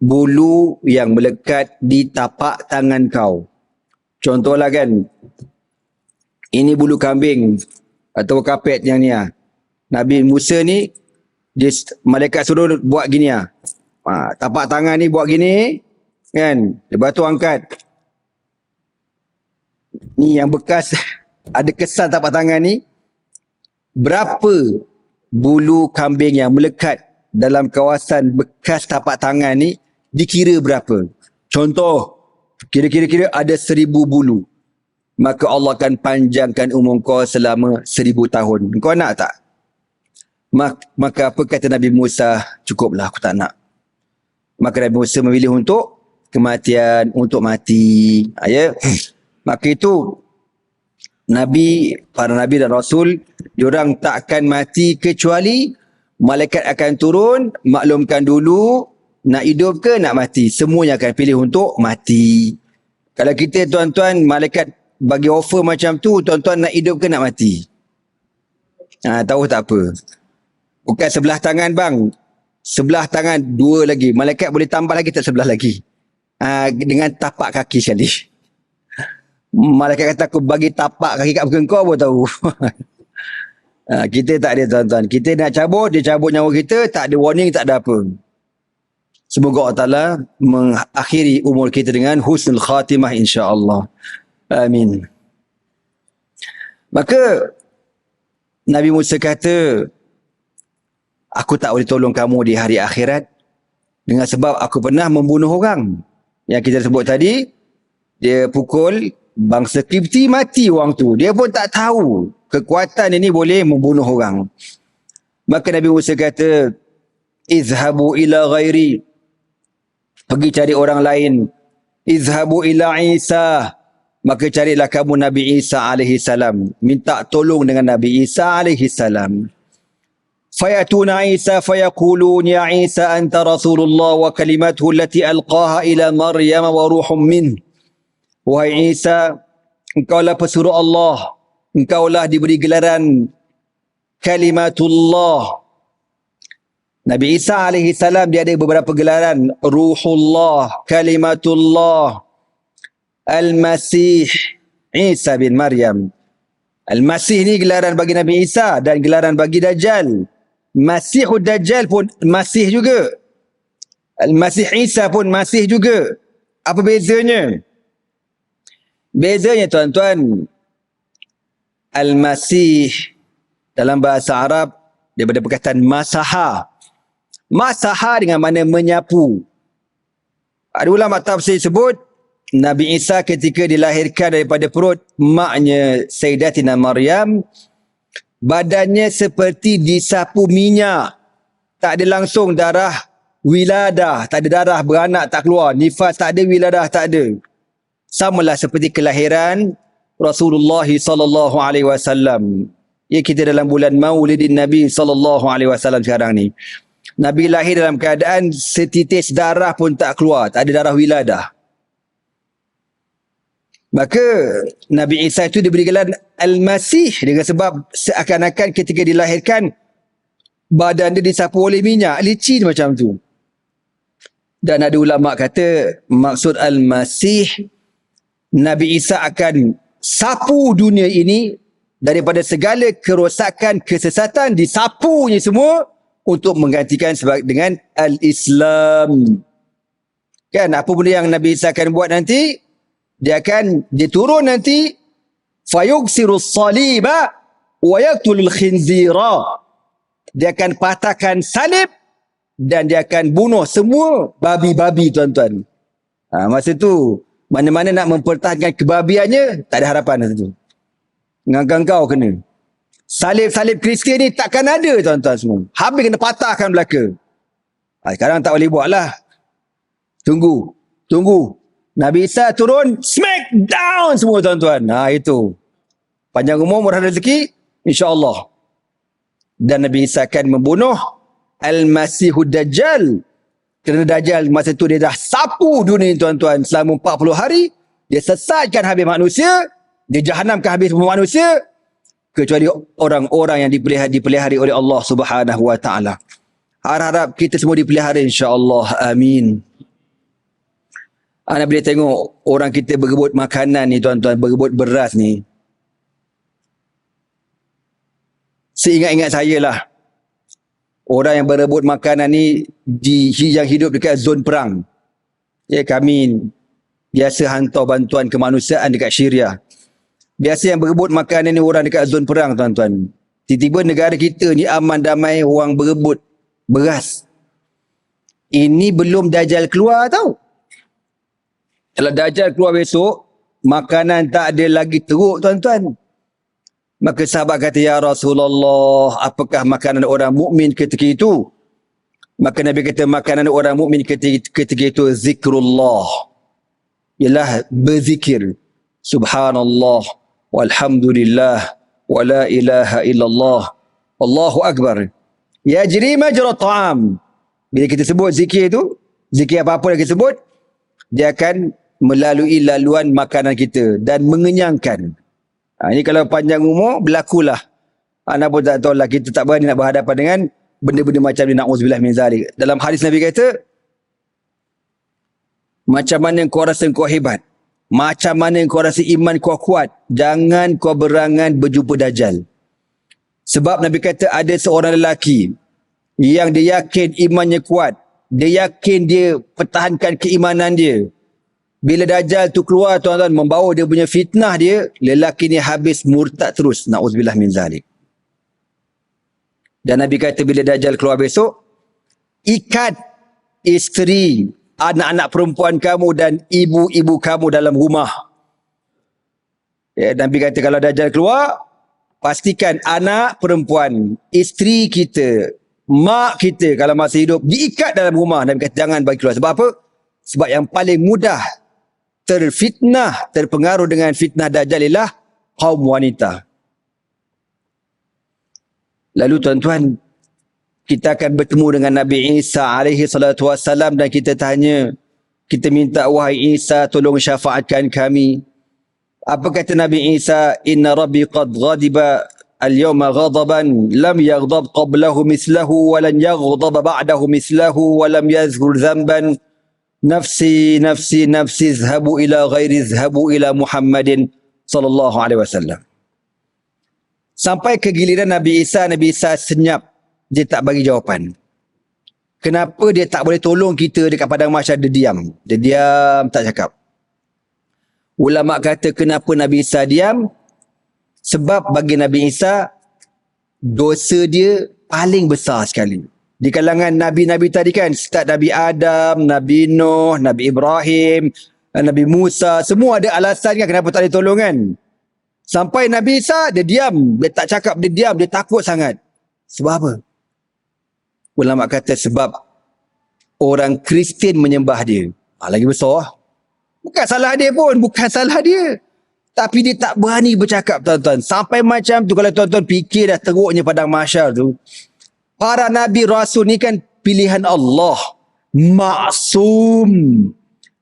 bulu yang melekat di tapak tangan kau. Contohlah kan, ini bulu kambing atau kapet yang ni lah. Nabi Musa ni, dia, malaikat suruh buat gini lah. Tapak tangan ni buat gini, kan? Lepas tu angkat. Ni yang bekas, ada kesan tapak tangan ni. Berapa bulu kambing yang melekat dalam kawasan bekas tapak tangan ni, dikira berapa? Contoh, kira-kira ada 1000 bulu. Maka Allah akan panjangkan umur kau selama 1000 tahun. Kau nak tak? Maka apa kata Nabi Musa? Cukuplah, aku tak nak. Maka Nabi Musa memilih untuk kematian, untuk mati. Ya. Maka itu para Nabi dan Rasul, diorang tak akan mati kecuali malaikat akan turun, maklumkan dulu nak hidup ke nak mati. Semuanya akan pilih untuk mati. Kalau kita tuan-tuan, malaikat bagi offer macam tu, tuan-tuan nak hidup ke nak mati? Tahu tak apa. Bukan sebelah tangan bang. Sebelah tangan 2 lagi. Malaikat boleh tambah lagi tak sebelah lagi. Dengan tapak kaki sekali. Malaikat kata aku bagi tapak kaki kat muka kau pun tahu. Kita tak ada tuan-tuan. Kita nak cabut, dia cabut nyawa kita, tak ada warning, tak ada apa. Semoga Allah Ta'ala mengakhiri umur kita dengan husnul khatimah insya-Allah. Amin. Maka Nabi Musa kata, aku tak boleh tolong kamu di hari akhirat dengan sebab aku pernah membunuh orang. Yang kita sebut tadi, dia pukul bangsa Kipti, mati orang tu. Dia pun tak tahu kekuatan ini boleh membunuh orang. Maka Nabi Musa kata, izhabu ila ghairi. Pergi cari orang lain. Izhabu ila Isa. Maka carilah kamu Nabi Isa alaihi salam. Minta tolong dengan Nabi Isa alaihi salam. Fayatuna Isa fayaqulun ya Isa anta Rasulullah wa kalimatuhu allati alqaha ila Maryam wa ruhum min. Wahai Isa, engkaulah pesuruh Allah. Engkaulah diberi gelaran kalimatullah. Nabi Isa alaihi salam dia ada beberapa gelaran. Ruhullah, kalimatullah, Al-Masih Isa bin Maryam. Al-Masih ni gelaran bagi Nabi Isa dan gelaran bagi Dajjal. Masihud Dajjal pun Masih juga. Al-Masih Isa pun Masih juga. Apa bezanya? Bezanya tuan-tuan, Al-Masih dalam bahasa Arab daripada perkataan masaha. Masaha dengan mana menyapu. Ada ulama tafsir sebut Nabi Isa ketika dilahirkan daripada perut maknya Sayyidatina Maryam, badannya seperti disapu minyak. Tak ada langsung darah wiladah, tak ada darah beranak tak keluar, nifas tak ada, wiladah tak ada. Samalah seperti kelahiran Rasulullah sallallahu alaihi wasallam. Ya, kita dalam bulan Maulidin Nabi sallallahu alaihi wasallam sekarang ni. Nabi lahir dalam keadaan setitis darah pun tak keluar, tak ada darah wiladah. Maka Nabi Isa itu diberi gelar Al-Masih dengan sebab seakan-akan ketika dilahirkan badan dia disapu oleh minyak, licin macam tu. Dan ada ulama kata maksud Al-Masih, Nabi Isa akan sapu dunia ini daripada segala kerosakan, kesesatan, disapunya semua untuk menggantikan dengan Al-Islam. Kan apa benda yang Nabi Isa akan buat nanti? Dia turun nanti, fayuksirus saliba wa yaqtulul khinzira. Dia akan patahkan salib dan dia akan bunuh semua babi-babi tuan-tuan. Masa tu mana-mana nak mempertahankan kebabiannya, tak ada harapan masa tu. Ngangkang kau kena. Salib-salib Kristian ni takkan ada tuan-tuan semua. Habis kena patahkan belaka. Sekarang tak boleh buat lah. Tunggu. Nabi Isa turun, smack down semua tuan-tuan. Itu. Panjang umur, murah rezeki, insya-Allah. Dan Nabi Isa akan membunuh Al-Masihud Dajjal. Kerana Dajjal masa tu dia dah sapu dunia tuan-tuan selama 40 hari. Dia sesatkan habis manusia. Dia jahanamkan habis semua manusia. Kecuali orang-orang yang dipelihara oleh Allah Subhanahu Wa Taala. Harap-harap kita semua dipelihara insya-Allah. Amin. Anda boleh tengok orang kita berebut makanan ni tuan-tuan, berebut beras ni. Seingat-ingat saya lah, orang yang berebut makanan ni yang hidup dekat zon perang. Ya, kami biasa hantar bantuan kemanusiaan dekat Syria. Biasa yang berebut makanan ni orang dekat zon perang tuan-tuan. Tiba-tiba negara kita ni aman damai, orang berebut beras. Ini belum Dajjal keluar tau. Kalau Dajjal keluar besok, makanan tak ada lagi teruk tuan-tuan. Maka sahabat kata, ya Rasulullah, apakah makanan orang mukmin ketika itu? Maka Nabi kata, makanan orang mukmin ketika itu zikrullah. Ialah berzikir. Subhanallah, walhamdulillah, wa la ilaha illallah, Allahu Akbar. Yajri majra ta'am. Bila kita sebut zikir itu, zikir apa-apa yang kita sebut, dia akan melalui laluan makanan kita dan mengenyangkan. Ini kalau panjang umur, berlakulah. Anda pun tak tahu lah, kita tak berani nak berhadapan dengan benda-benda macam ni, na'udzubillah min zalik. Dalam hadis Nabi kata, macam mana kau rasa kau hebat, macam mana kau rasa iman kau kuat, jangan kau berangan berjumpa Dajjal. Sebab Nabi kata ada seorang lelaki yang dia yakin imannya kuat, dia yakin dia pertahankan keimanan dia. Bila Dajjal tu keluar tuan-tuan, membawa dia punya fitnah dia, lelaki ni habis murtad terus. Na'udzubillah min zalik. Dan Nabi kata bila Dajjal keluar besok, ikat isteri, anak-anak perempuan kamu dan ibu-ibu kamu dalam rumah. Ya, Nabi kata kalau Dajjal keluar, pastikan anak perempuan, isteri kita, mak kita kalau masih hidup, diikat dalam rumah. Nabi kata jangan bagi keluar. Sebab apa? Sebab yang paling mudah terfitnah, terpengaruh dengan fitnah Dajjal ialah kaum wanita. Lalu tuan-tuan, kita akan bertemu dengan Nabi Isa alaihi salatu wassalam dan kita tanya, kita minta, wahai Isa, tolong syafaatkan kami. Apa kata Nabi Isa? Inna rabbi qad ghadiba al-yawma ghadaban lam yaghdab qablahu mislahu wa lan yaghdab ba'dahu mislahu wa lam yazkur dhanban. Nafsi, nafsi, nafsi, izhabu ila ghairi, izhabu ila Muhammadin sallallahu alaihi wasallam. Sampai ke giliran Nabi Isa senyap. Dia tak bagi jawapan. Kenapa dia tak boleh tolong kita dekat padang mahsyar? Dia diam. Dia diam, tak cakap. Ulama kata kenapa Nabi Isa diam? Sebab bagi Nabi Isa, dosa dia paling besar sekali. Di kalangan Nabi-Nabi tadi kan, start Nabi Adam, Nabi Nuh, Nabi Ibrahim, Nabi Musa, semua ada alasan kan kenapa tak ada tolongan. Sampai Nabi Isa, dia diam, dia tak cakap, dia diam, dia takut sangat. Sebab apa? Ulama kata sebab orang Kristian menyembah dia. Lagi besar. Bukan salah dia pun, bukan salah dia. Tapi dia tak berani bercakap tuan-tuan. Sampai macam tu kalau tuan-tuan fikir dah teruknya padang mahsyar tu. Para Nabi Rasul ni kan pilihan Allah. Maksum.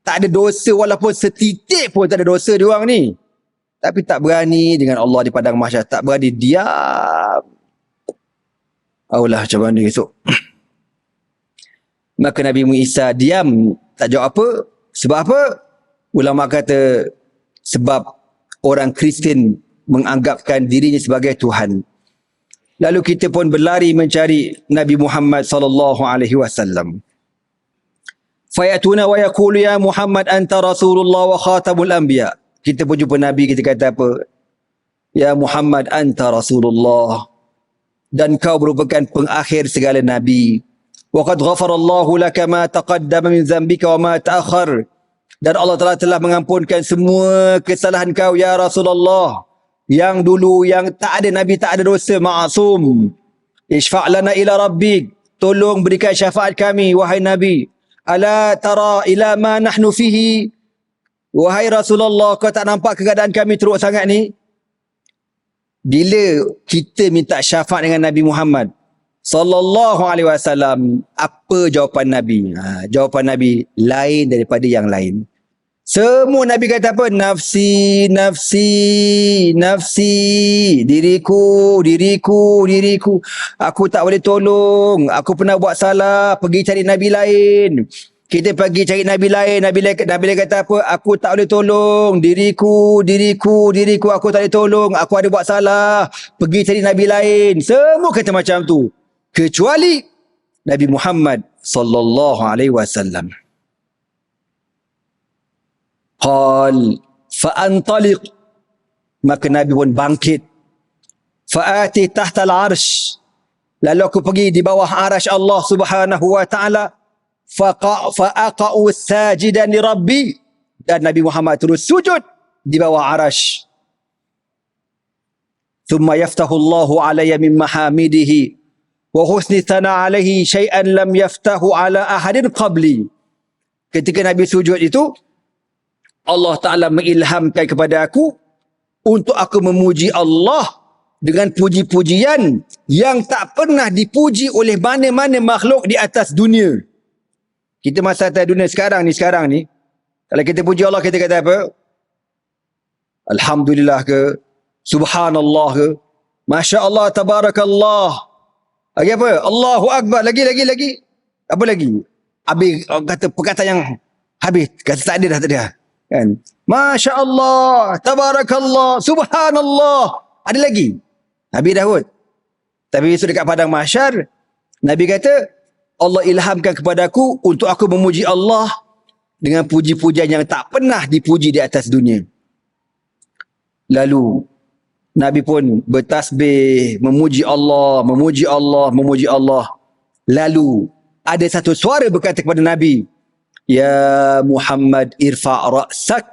Tak ada dosa walaupun setitik pun tak ada dosa diorang ni. Tapi tak berani dengan Allah di padang mahsyar. Tak berani, diam. Allah macam mana esok. Maka Nabi Isa diam. Tak jawab apa. Sebab apa? Ulama kata sebab orang Kristian menganggapkan dirinya sebagai Tuhan. Lalu kita pun berlari mencari Nabi Muhammad sallallahu alaihi wasallam. Fayatuna wa yaqulu ya Muhammad anta Rasulullah wa khatamul anbiya. Kita pun jumpa Nabi, kita kata apa? Ya Muhammad anta Rasulullah, dan kau merupakan pengakhir segala nabi. Wa qad ghafarallahu laka ma taqaddama min dhanbika wa ma ta'akhkhar. Dan Allah Taala telah mengampunkan semua kesalahan kau ya Rasulullah. Yang dulu, yang tak ada Nabi, tak ada dosa, ma'asum. Ishfa' lana ila rabbik. Tolong berikan syafaat kami, wahai Nabi. Ala tara ila ma nahnu fihi. Wahai Rasulullah, kau tak nampak keadaan kami teruk sangat ni? bila kita minta syafaat dengan Nabi Muhammad sallallahu alaihi wasallam, apa jawapan Nabi? Jawapan Nabi lain daripada yang lain. Semua Nabi kata apa? Nafsi, nafsi, nafsi, diriku, diriku, diriku. Aku tak boleh tolong. Aku pernah buat salah. Pergi cari Nabi lain. Kita pergi cari Nabi lain. Nabi lain kata apa? Aku tak boleh tolong. Diriku, diriku, diriku. Aku tak boleh tolong. Aku ada buat salah. Pergi cari Nabi lain. Semua kata macam tu. Kecuali Nabi Muhammad sallallahu alaihi wasallam. Qal fa'antaliq, maka Nabi pun bangkit. Fa'ati tahta al-arsh, lalu aku pergi di bawah arasy Allah Subhanahu wa taala. Fa'aqa'u sajidan li rabbi, dan Nabi Muhammad terus sujud di bawah arasy. Thumma yaftahu Allahu alayya min mahamidihi wa husni thana alaihi syai'an lam yaftahu ala ahadin qabli. Ketika Nabi sujud itu, Allah Ta'ala mengilhamkan kepada aku untuk aku memuji Allah dengan puji-pujian yang tak pernah dipuji oleh mana-mana makhluk di atas dunia. Kita masa atas dunia sekarang ni, kalau kita puji Allah, kita kata apa? Alhamdulillah ke? Subhanallah ke? Masya Allah, tabarakallah. Lagi apa? Allahu Akbar. Lagi. Apa lagi? Habis kata perkataan yang habis. Kata tak ada. Kan? Masya Allah, tabarakallah, subhanallah. Ada lagi? Habis dah kot. Tapi besok dekat padang mahsyar, Nabi kata, Allah ilhamkan kepada aku untuk aku memuji Allah dengan puji-pujian yang tak pernah dipuji di atas dunia. Lalu Nabi pun bertasbih, memuji Allah, memuji Allah, memuji Allah. Lalu ada satu suara berkata kepada Nabi, Ya Muhammad irfa' ra'sak,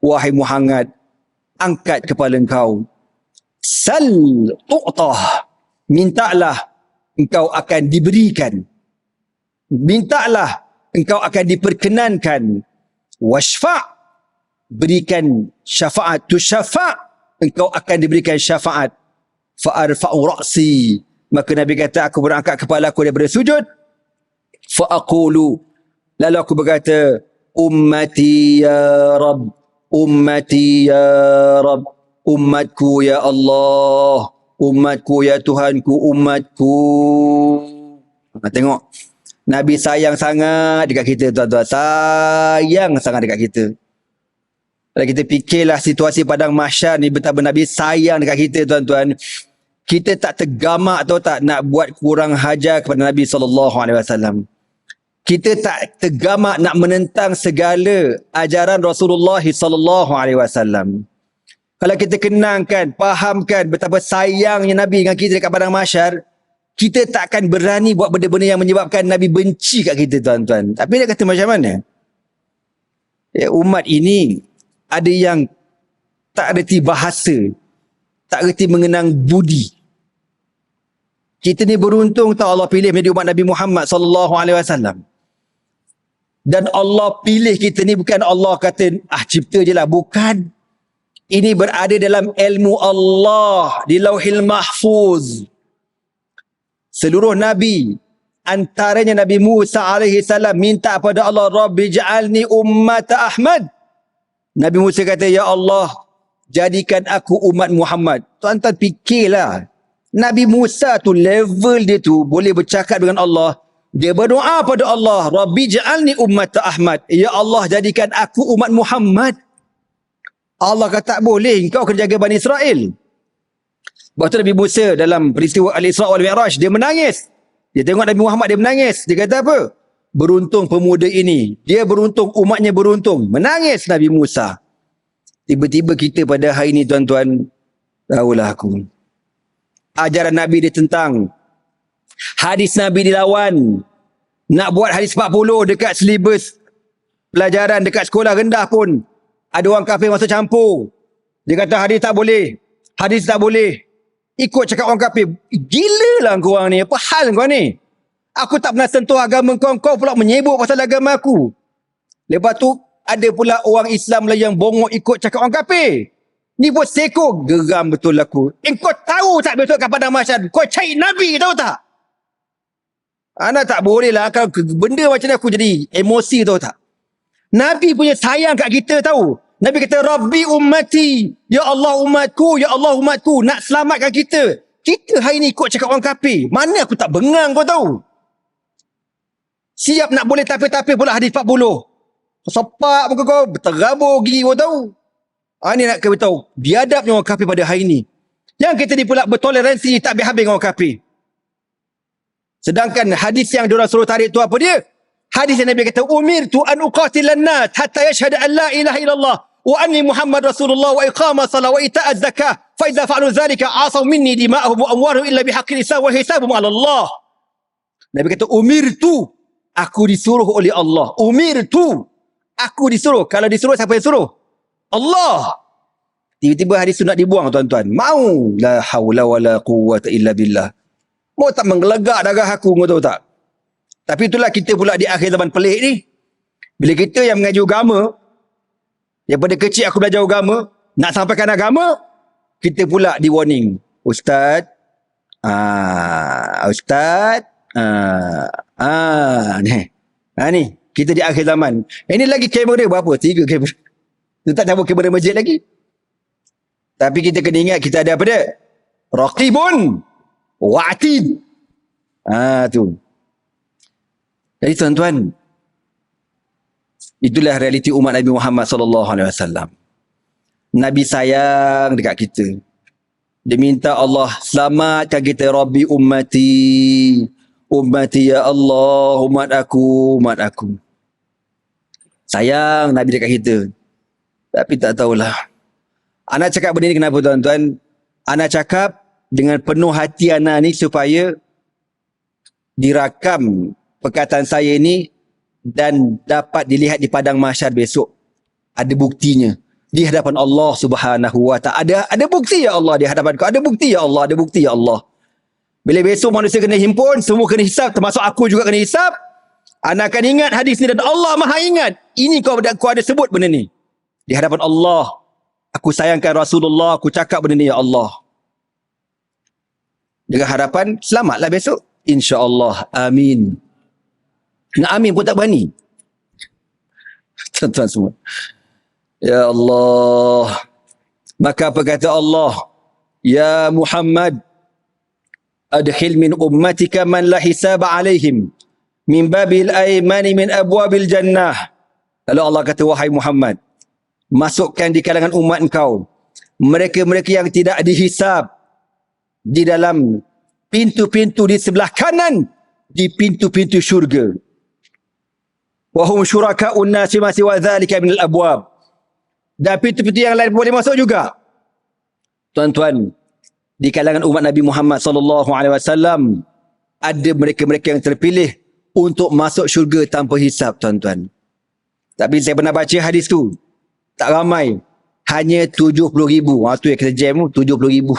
wahai Muhammad, angkat kepala engkau. Sal tu'tah, mintalah engkau akan diberikan. Mintalah engkau akan diperkenankan. Washfa', berikan syafaat. Tu syafa', engkau akan diberikan syafaat. Fa'arfa'u ra'si, maka Nabi kata, aku berangkat kepala aku daripada sujud. Fa'aqulu, lalu aku berkata, ummati ya Rabb, ummati ya Rabb, umatku ya Allah, umatku ya Tuhanku, umatku. Tengok, Nabi sayang sangat dekat kita, tuan-tuan. Sayang sangat dekat kita. Kalau kita fikirlah situasi padang mahsyar ni, betapa Nabi sayang dekat kita, tuan-tuan. Kita tak tergamak atau tak nak buat kurang hajar kepada Nabi SAW. Kita tak tergamak nak menentang segala ajaran Rasulullah SAW. Kalau kita kenangkan, fahamkan betapa sayangnya Nabi dengan kita dekat padang mahsyar, kita tak akan berani buat benda-benda yang menyebabkan Nabi benci kat kita, tuan-tuan. Tapi dia kata macam mana? Ya, umat ini ada yang tak reti bahasa, tak reti mengenang budi. Kita ni beruntung tahu Allah pilih menjadi umat Nabi Muhammad SAW. Dan Allah pilih kita ni bukan Allah kata, cipta je lah. Bukan. Ini berada dalam ilmu Allah, di Lauhil Mahfuz. Seluruh Nabi, antaranya Nabi Musa AS minta kepada Allah, Rabbi ja'alni ummata Ahmad. Nabi Musa kata, Ya Allah, jadikan aku umat Muhammad. Tuan-tuan fikirlah. Nabi Musa tu level dia tu boleh bercakap dengan Allah. Dia berdoa pada Allah, Rabbi ja'alni ummata Ahmad. Ya Allah, jadikan aku umat Muhammad. Allah kata tak boleh, engkau kena jaga Bani Israel. Lepas tu Nabi Musa dalam peristiwa Al-Isra' wal Mi'raj, dia menangis. Dia tengok Nabi Muhammad, dia menangis. Dia kata apa? Beruntung pemuda ini. Dia beruntung, umatnya beruntung. Menangis Nabi Musa. Tiba-tiba kita pada hari ini, tuan-tuan, tahulah aku. Ajaran Nabi ditentang. Hadis Nabi dilawan. Nak buat hadis 40 dekat silibus pelajaran dekat sekolah rendah pun ada orang kafir masuk campur. Dia kata hadis tak boleh. Hadis tak boleh. Ikut cakap orang kafir. Gila lah korang ni. Apa hal kau ni? Aku tak pernah sentuh agama kau. Kau pula menyebut pasal agama aku. Lepas tu ada pula orang Islam lah yang bongok ikut cakap orang kafir. Ni buat seko, geram betul aku. Kau tahu tak besok kat padang mahsyar kau cari Nabi, tahu tak? Anak tak boleh lah. Kalau benda macam ni aku jadi emosi, tahu tak? Nabi punya sayang kat kita, tahu. Nabi kata, Rabbi ummati. Ya Allah umatku, ya Allah umatku. Nak selamatkan kita. Kita hari ni ikut cakap orang kafir. Mana aku tak bengang, kau tahu. Siap nak boleh tapir-tapir pula hadis 40. Sepak muka kau, berterabur gigi, kau tahu. Ini nak kau tahu. Biadabnya orang kafir pada hari ni. Yang kita ni pula bertoleransi, tak habis-habis dengan orang kafir. Sedangkan hadis yang diorang suruh tarik tu apa dia? Hadis yang Nabi kata, umirtu an uqatilan nas hatta yashhadu an la ilaha illallah wa anni Muhammad Rasulullah wa iqama salat wa ita'az zakah fa idza fa'alu dhalika asaw minni dima'ahum wa amwaluhum illa bihaqqi lisan wa hisabuhum 'ala Allah. Nabi kata, umirtu, aku disuruh oleh Allah. Umirtu, aku disuruh. Kalau disuruh, siapa yang suruh? Allah. Tiba-tiba hadis tu nak dibuang, tuan-tuan. Mau. La hawla wa la quwwata illa billah. Mau tak menggelegak darah aku, kau tahu tak? Tapi itulah kita pula di akhir zaman pelik ni. Bila kita yang mengaji agama, daripada kecil aku belajar agama, nak sampaikan agama, kita pula di warning. Ustaz, ni, kita di akhir zaman. Ini lagi kamera berapa? 3 kamera. Tu tak tahu kamera masjid lagi. Tapi kita kena ingat kita ada apa dia? Raqibun wa'atid. Tu. Jadi tuan-tuan, itulah realiti umat Nabi Muhammad sallallahu alaihi wasallam. Nabi sayang dekat kita. Dia minta Allah selamatkan kita. Rabbi ummati. Ummati ya Allah, umat aku, umat aku. Sayang Nabi dekat kita. Tapi tak tahulah. Anak cakap benda ni kenapa, tuan-tuan? Anak cakap dengan penuh hati anak ni supaya dirakam perkataan saya ni dan dapat dilihat di padang mahsyar besok. Ada buktinya di hadapan Allah Subhanahu wa taala. Ada bukti ya Allah di hadapan kau. Ada bukti ya Allah, ada bukti ya Allah. Bila besok manusia kena himpun, semua kena hisap, termasuk aku juga kena hisap. Anak akan ingat hadis ni dan Allah Maha ingat. Ini kau ada sebut benda ni. Di hadapan Allah, aku sayangkan Rasulullah, aku cakap benda ni ya Allah. Dengan harapan selamatlah besok. InsyaAllah. Amin. Nak amin pun tak berani. Tuan-tuan semua. Ya Allah. Maka apa kata Allah? Ya Muhammad, adkhil min ummatika man la hisaba alaihim min babil aymani min abwabil jannah. Lalu Allah kata, wahai Muhammad, masukkan di kalangan umat engkau mereka-mereka yang tidak dihisab di dalam pintu-pintu di sebelah kanan di pintu-pintu syurga. Wa hum syuraka'un nasi ma siwa dzalika min al-abwab. Dan pintu-pintu yang lain boleh masuk juga. Tuan-tuan, di kalangan umat Nabi Muhammad sallallahu alaihi wasallam ada mereka-mereka yang terpilih untuk masuk syurga tanpa hisab, tuan-tuan. Tapi saya pernah baca hadis tu. Tak ramai. Hanya 70,000. Tu yang kita jam tu, 70,000.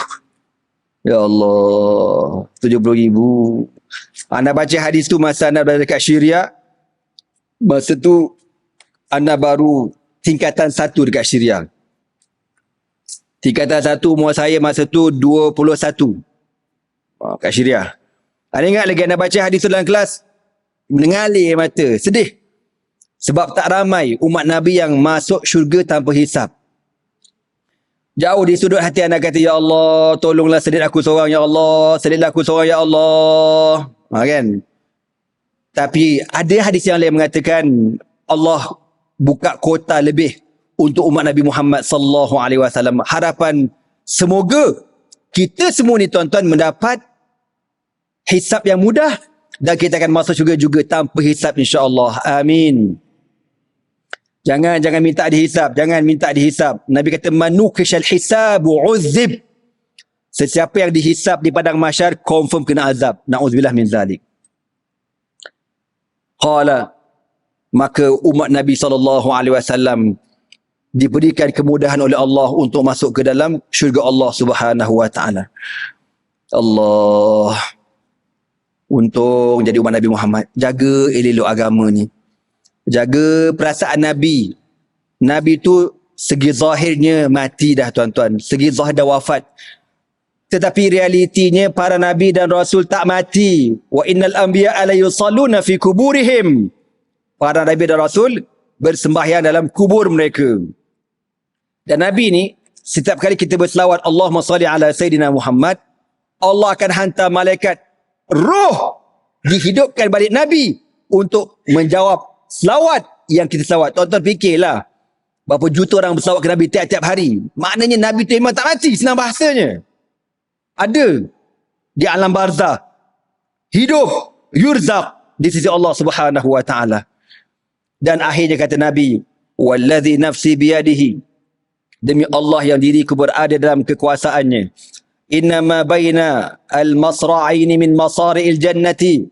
Ya Allah, 70,000. Anda baca hadis tu masa anda berada dekat Syria. Masa tu anda baru tingkatan 1 dekat Syria. Tingkatan 1 umur saya masa tu 21. Kat Syria. Anda ingat lagi anda baca hadis tu dalam kelas? Mengalir mata, sedih. Sebab tak ramai umat Nabi yang masuk syurga tanpa hisab. Jauh di sudut hati anda kata, ya Allah, tolonglah selit aku seorang, ya Allah, selitlah aku seorang, ya Allah. Kan? Tapi ada hadis yang lain mengatakan Allah buka kota lebih untuk umat Nabi Muhammad sallallahu alaihi wasallam. Harapan semoga kita semua ni, tuan-tuan, mendapat hisab yang mudah dan kita akan masuk juga tanpa hisab, insya-Allah. Amin. Jangan minta dihisab, jangan minta dihisab. Nabi kata manukishal hisabu uzib. Sesiapa yang dihisab di padang mahsyar confirm kena azab. Nauzubillah min zalik. Qala, maka umat Nabi sallallahu alaihi wasallam diberikan kemudahan oleh Allah untuk masuk ke dalam syurga Allah Subhanahu wa taala. Allah, untung jadi umat Nabi Muhammad. Jaga elok agama ni. Jaga perasaan Nabi. Nabi tu segi zahirnya mati dah tuan-tuan, segi zahir dah wafat. Tetapi realitinya para nabi dan rasul tak mati. Wa innal anbiya'a la yusalluna fi kuburihim. Para nabi dan rasul bersembahyang dalam kubur mereka. Dan nabi ni setiap kali kita berselawat Allahumma salli ala Sayyidina Muhammad, Allah akan hantar malaikat roh dihidupkan balik nabi untuk menjawab selawat yang kita selawat. Tuan-tuan fikirlah, berapa juta orang berselawat ke Nabi tiap-tiap hari. Maknanya Nabi tu memang tak mati, senang bahasanya. Ada di alam barzah, hidup, yurzaq di sisi Allah Subhanahu wa taala. Dan akhirnya kata Nabi, wallazi nafsi biyadihi, demi Allah yang diriku berada dalam kekuasaannya, innama baina al-masra'aini min masari'il jannati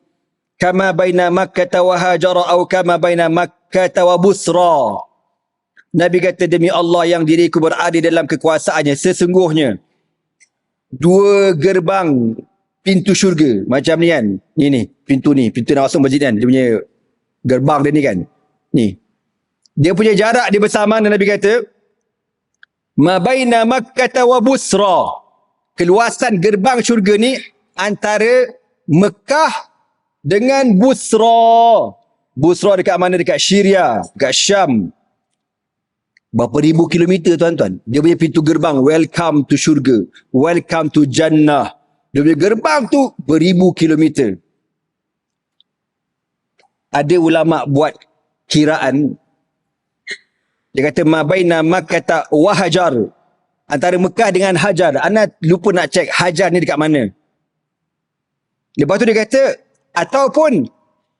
kama baina Makkah wa Hajar atau kama baina Makkah wa Busra. Nabi kata, demi Allah yang diriku berada dalam kekuasaannya, sesungguhnya dua gerbang pintu syurga macam ni kan. Ni pintu nak masuk masjid kan, dia punya gerbang dia ni kan. Ni dia punya jarak dia bersamaan. Nabi kata ma baina Makkah wa Busra, keluasan gerbang syurga ni antara Mekah dengan Busra. Busra dekat mana? Dekat Syria, dekat Syam. Berapa ribu kilometer tuan-tuan. Dia punya pintu gerbang, welcome to syurga, welcome to Jannah. Dia punya gerbang tu beribu kilometer. Ada ulama buat kiraan, dia kata ma baina Makkah wa Hajar, antara Mekah dengan Hajar. Ana lupa nak cek Hajar ni dekat mana. Lepas tu dia kata ataupun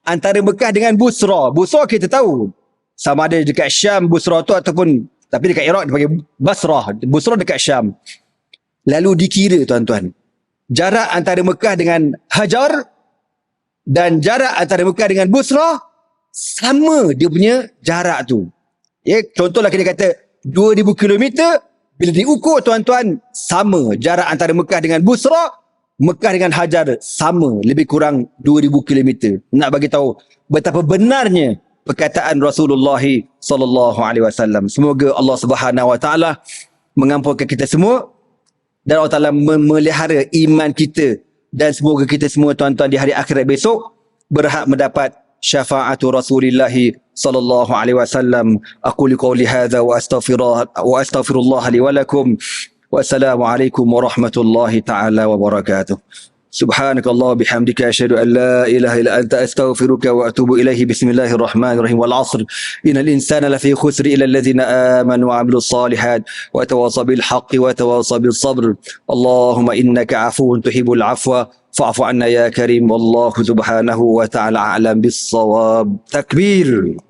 antara Mekah dengan Busra. Busra kita tahu sama ada dekat Syam Busra tu, ataupun tapi dekat Iraq dia panggil Basrah. Busra dekat Syam. Lalu dikira tuan-tuan, jarak antara Mekah dengan Hajar dan jarak antara Mekah dengan Busra sama dia punya jarak tu. Ya, contohlah kita kata 2000 km, bila diukur tuan-tuan sama jarak antara Mekah dengan Busra, Mekah dengan Hajar sama, lebih kurang 2000 km. Nak bagi tahu betapa benarnya perkataan Rasulullah sallallahu alaihi wasallam. Semoga Allah Subhanahu wa taala mengampunkan kita semua dan Allah Taala memelihara iman kita, dan semoga kita semua tuan-tuan di hari akhirat besok berhak mendapat syafa'atu Rasulillah sallallahu alaihi wasallam. Aqulu qawli hadza wa astaghfirullah li wa lakum. Wassalamualaikum warahmatullahi taala wabarakatuh. Subhanakallah bihamdika asyhadu an la ilaha illa anta astaghfiruka wa atubu ilaihi. Bismillahirrahmanirrahim. Wal 'asr innal insana lafi khusr illa alladhina amanu wa 'amilus solihat wa tawassaw bil haqqi wa tawassaw bis sabr. Allahumma innaka 'afuwun tuhibbul 'afwa fa'fu 'anna ya karim. Wallahu subhanahu wa ta'ala a'lam bis shawab. Takbir.